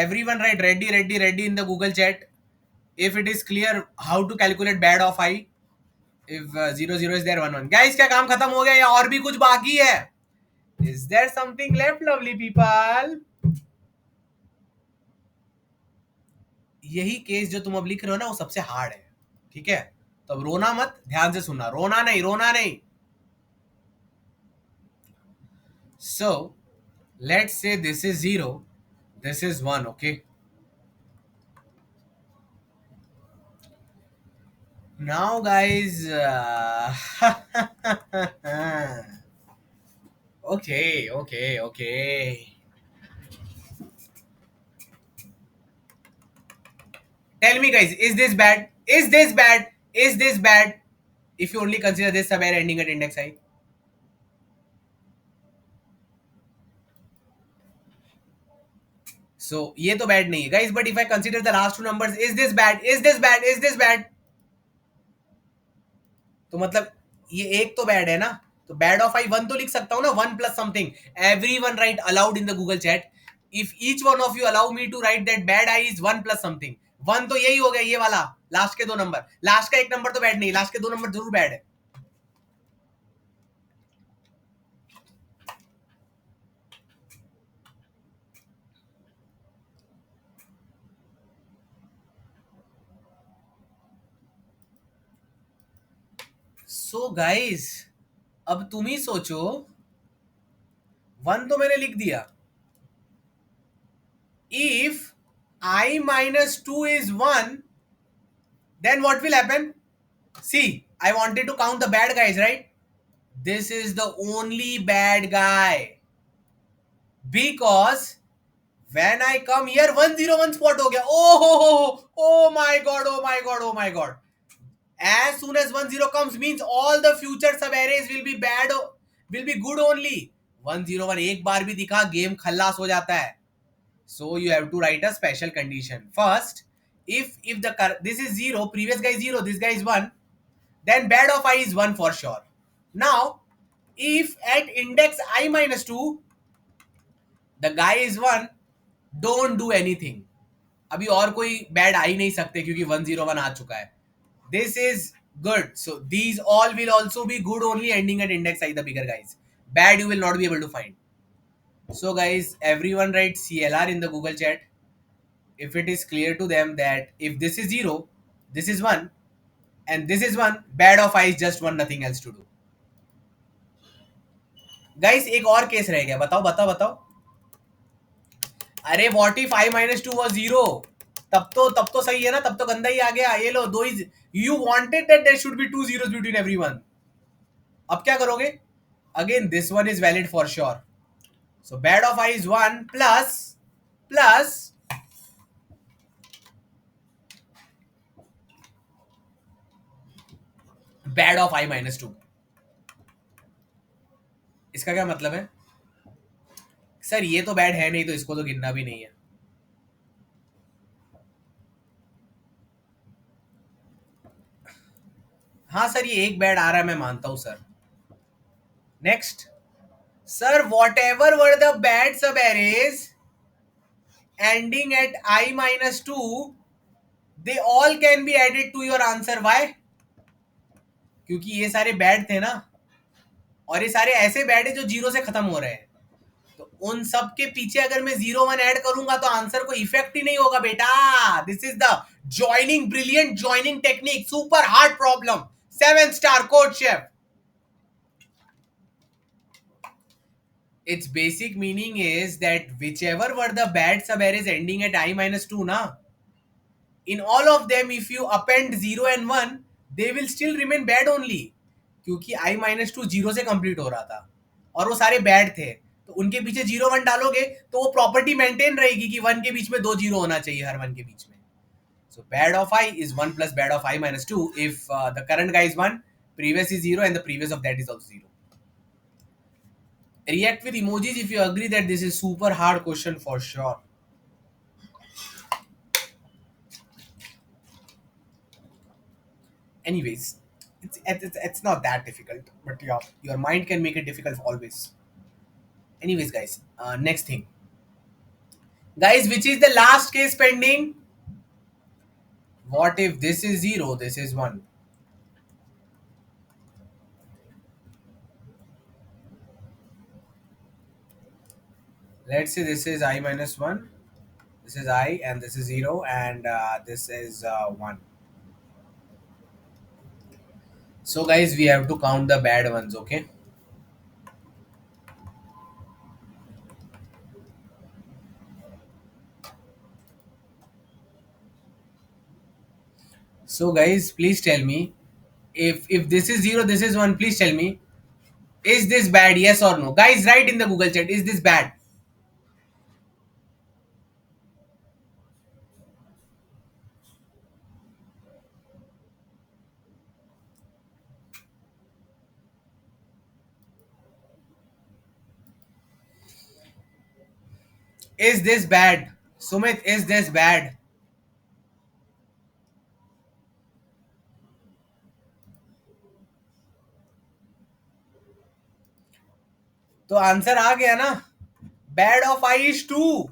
Speaker 1: everyone write ready in the Google chat if it is clear how to calculate bad of I. If 0 0 is there, 1 1. guys, क्या काम खत्म हो गया या और भी कुछ बाकी है? Is there something left, lovely people? यही केस जो तुम अब लिख रहे हो ना, वो सबसे हार्ड है. ठीक है, तो अब रोना मत, ध्यान से सुनना. रोना नहीं, रोना नहीं. So let's say this is 0, this is 1. Okay, now guys, okay. Tell me guys, is this bad? Is this bad? Is this bad? If you only consider this a bare ending at index I. So ये तो bad नहीं है guys, but if I consider the last two numbers, is this bad? Is this bad? Is this bad? तो मतलब ये एक तो bad है ना. तो bad of I 1 तो लिख सकता हूँ ना, 1 plus something. Everyone write aloud in the Google chat. If each one of you allow me to write that bad I is 1 plus something. 1 तो यही हो गया, ये वाला लास्ट के 2 नंबर. लास्ट का 1 नंबर तो बैड नहीं, लास्ट के 2 नंबर जरूर बैड है. सो गाइस, अब तुम ही सोचो. 1 तो मैंने लिख दिया. If I minus 2 is 1, then what will happen? See, I wanted to count the bad guys, right? This is the only bad guy. Because when I come here, 101 spot ho gaya. Oh my god, oh my god, oh my god. As soon as 10 comes, means all the future sub arrays will be bad, will be good only. 101 एक बार भी दिखा, game खल्लास हो जाता है. So you have to write a special condition. First, if this is 0, previous guy is 0, this guy is 1, then bad of I is 1 for sure. Now, if at index I minus 2, the guy is 1, don't do anything. अभी और कोई bad आ ही नहीं सकते क्योंकि 101 आ चुका है. This is good. So these all will also be good only ending at index I, the bigger guys. Bad you will not be able to find. So guys, everyone write CLR in the Google chat if it is clear to them that if this is 0, this is 1, and this is 1, bad of I is just 1, nothing else to do. Guys एक और case रह गया, बताओ बताओ बताओ. अरे what if I minus 2 was 0? तब तो सही है ना, तब तो गंदा ही आ गया. ये लो दो is, you wanted that there should be 2 zeros between everyone. अब क्या करोगे? Again this one is valid for sure. So bad of I is 1 plus bad of I minus 2. इसका क्या मतलब है? सर ये तो बैड है नहीं, तो इसको तो गिनना भी नहीं है. हाँ सर ये एक बैड आ रहा है, मैं मानता हूं sir. Next sir, whatever were the bad सब arrays ending at I minus 2, they all can be added to your answer. Why? क्योंकि ये सारे बैड थे ना, और ये सारे ऐसे बैड है जो जीरो से खत्म हो रहे हैं. तो उन सब के पीछे अगर मैं 0 1 ऐड करूंगा तो आंसर को इफेक्ट ही नहीं होगा बेटा. This is the joining, brilliant joining technique, super hard problem, 7 star code chef. Its basic meaning is that whichever were the bad subarrays ending at I minus 2 na, in all of them if you append 0 and 1, they will still remain bad only. क्योंकि I minus 2 0 से complete हो रहा था और वो सारे bad थे, तो उनके पीछे 0 1 डालोगे तो वो प्रॉपर्टी मेंटेन रहेगी कि 1 के बीच में 2 0 होना चाहिए हर 1 के बीच में. So bad of I is 1 plus bad of I minus 2 if the current guy is 1, previous is 0 and the previous of that is also 0. React with emojis if you agree that this is super hard question for sure. Anyways, it's not that difficult, but yeah, your mind can make it difficult always. Anyways guys, next thing guys, which is the last case pending? What if this is 0, this is 1? Let's say this is I minus 1, this is I, and this is 0, and this is 1. So guys, we have to count the bad ones, okay? So guys, please tell me, if this is 0, this is 1, please tell me, is this bad, yes or no? Guys, write in the Google chat, is this bad? Is this bad? Sumit, is this bad? तो answer आ गया ना, bad of I is 2.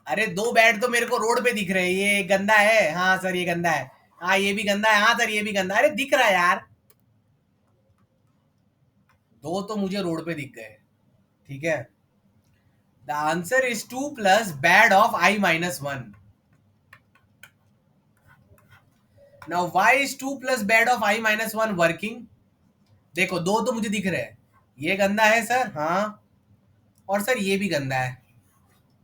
Speaker 1: अरे दो bad तो मेरे को road पे दिख रहे हैं, ये गंदा है, हाँ सर ये गंदा है, हाँ ये भी गंदा है, हाँ सर ये भी गंदा है, अरे दिख रहा है यार. दो तो मुझे रोड पे दिख गए, ठीक है. The answer is 2 plus bad of I minus 1. Now why is 2 plus bad of I minus 1 working? देखो दो तो मुझे दिख रहे हैं, ये गंदा है सर, हाँ, और सर ये भी गंदा है.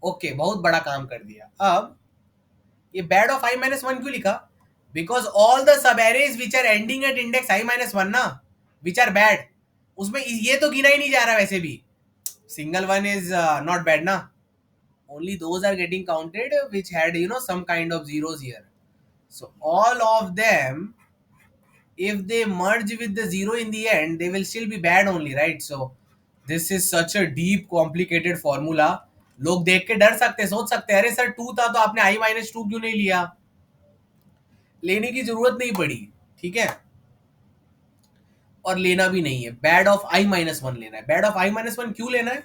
Speaker 1: ओके, बहुत बड़ा काम कर दिया. अब ये बैड ऑफ I minus 1 क्यों लिखा? Because all the subarrays which are ending at index I minus 1 ना, विच आर बैड, उसमें ये तो गिना ही नहीं जा रहा वैसे भी. Single one is not bad ना, only those are getting counted which had some kind of zeros here. So all of them, if they merge with the zero in the end, they will still be bad only, right? So this is such a deep complicated formula. लोग देख के डर सकते, सोच सकते अरे sir 2 था तो आपने I minus 2 क्यों नहीं लिया? लेने की जरूरत नहीं पड़ी, ठीक है, और लेना भी नहीं है. बैड ऑफ I minus 1 लेना है. बैड ऑफ I minus 1 क्यों लेना है?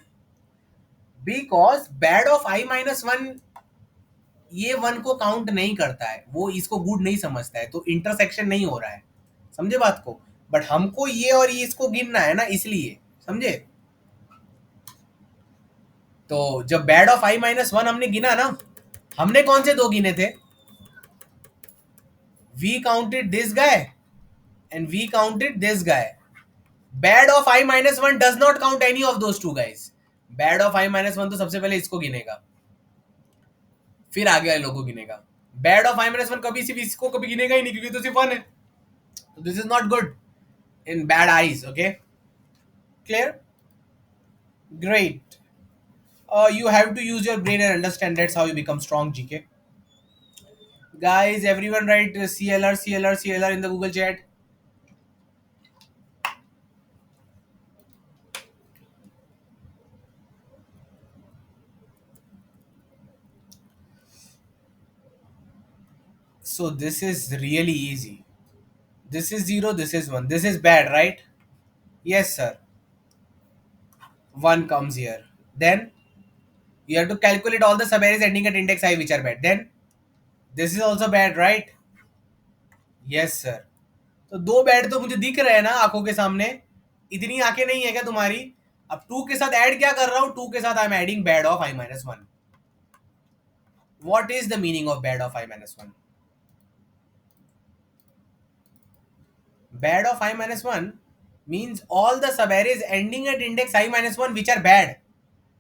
Speaker 1: Because bad of I minus 1 ये 1 को काउंट नहीं करता है, वो इसको गुड नहीं समझता है, तो इंटरसेक्शन नहीं हो रहा है, समझे बात को. बट हमको ये और ये इसको गिनना है ना, इसलिए, समझे. तो जब बैड ऑफ I minus 1 हमने गिना ना, हमने कौन से दो गिने थे? We counted this guy and we counted this guy. Bad of I minus one does not count any of those two guys. Bad of I minus one तो सबसे पहले इसको गिनेगा, फिर आगे वाले लोगों को गिनेगा. Bad of I minus one कभी सिर्फ इसको कभी गिनेगा ही नहीं, क्योंकि तो सिर्फ वन है. So this is not good in bad eyes. Okay, clear? Great. You have to use your brain and understand. That's how you become strong. GK. Guys, everyone write CLR, CLR, CLR in the Google chat. So this is really easy. This is 0, this is 1. This is bad, right? Yes, sir. 1 comes here. Then you have to calculate all the subarrays ending at index I which are bad. Then this is also bad, right? Yes, sir. तो दो bad तो मुझे दिख रहे हैं ना आंखों के सामने. इतनी आंखें नहीं है क्या तुम्हारी? अब 2 के साथ ऐड क्या कर रहा हूं? 2 के साथ I am adding bad of I minus 1. What is the meaning of bad of I minus 1? Bad of I minus 1 means all the subarrays ending at index I minus 1 which are bad.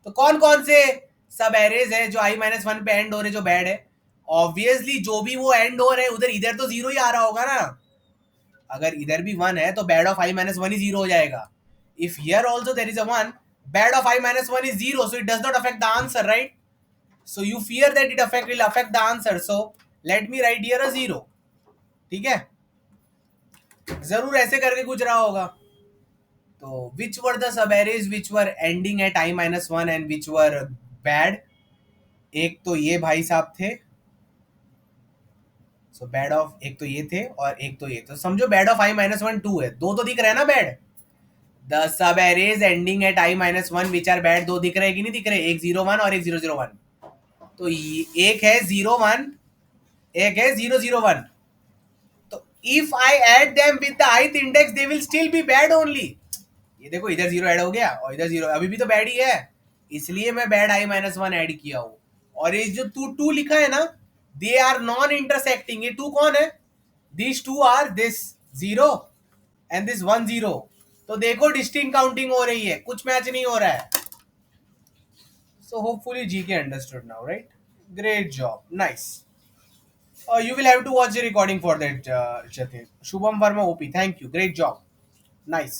Speaker 1: तो कौन कौन से सब arrays है जो I minus 1 पे and हो रहे जो बैड है? ऑब्वियसली जो भी वो एंड हो रहे उधर इधर तो जीरो ही आ रहा होगा ना. अगर इधर भी 1 है तो बैड ऑफ I minus 1 ही जीरो हो जाएगा. If here also there is a 1, bad of I minus 1 is 0, so it does not affect the answer, right? So you fear that it will affect the answer, so let me write here a 0. ठीक है, जरूर ऐसे करके कुछ रहा होगा. तो which were the subarrays which were ending at I minus 1 and which were bad? एक तो ये भाई साहब थे. सो बैड ऑफ एक तो ये थे और एक तो ये. तो समझो बैड ऑफ I minus 1 2 है. दो तो दिख रहे हैं ना bad. The subarrays ending at I minus 1 which are bad, दो दिख रहे हैं कि नहीं दिख रहे? एक 0 1 और एक 0 0 1. तो एक है 0 1, एक है 0 0 1. तो if I add them with the ith index they will still be bad only. ये देखो इधर 0 ऐड हो गया और इधर 0, अभी भी तो बैड ही है, इसलिए मैं बैड I minus 1 ऐड किया हूं. और ये जो टू लिखा है ना, दे आर नॉन इंटरसेक्टिंग. ये टू कौन है? This two are this 0 and this 1 0. तो देखो डिस्टिंक्ट काउंटिंग हो रही है, कुछ मैच नहीं हो रहा है. So hopefully GK understood now, right? Great job, nice. You will have to watch the recording for that, Jatin. Shubham Verma OP, thank you, great job, nice.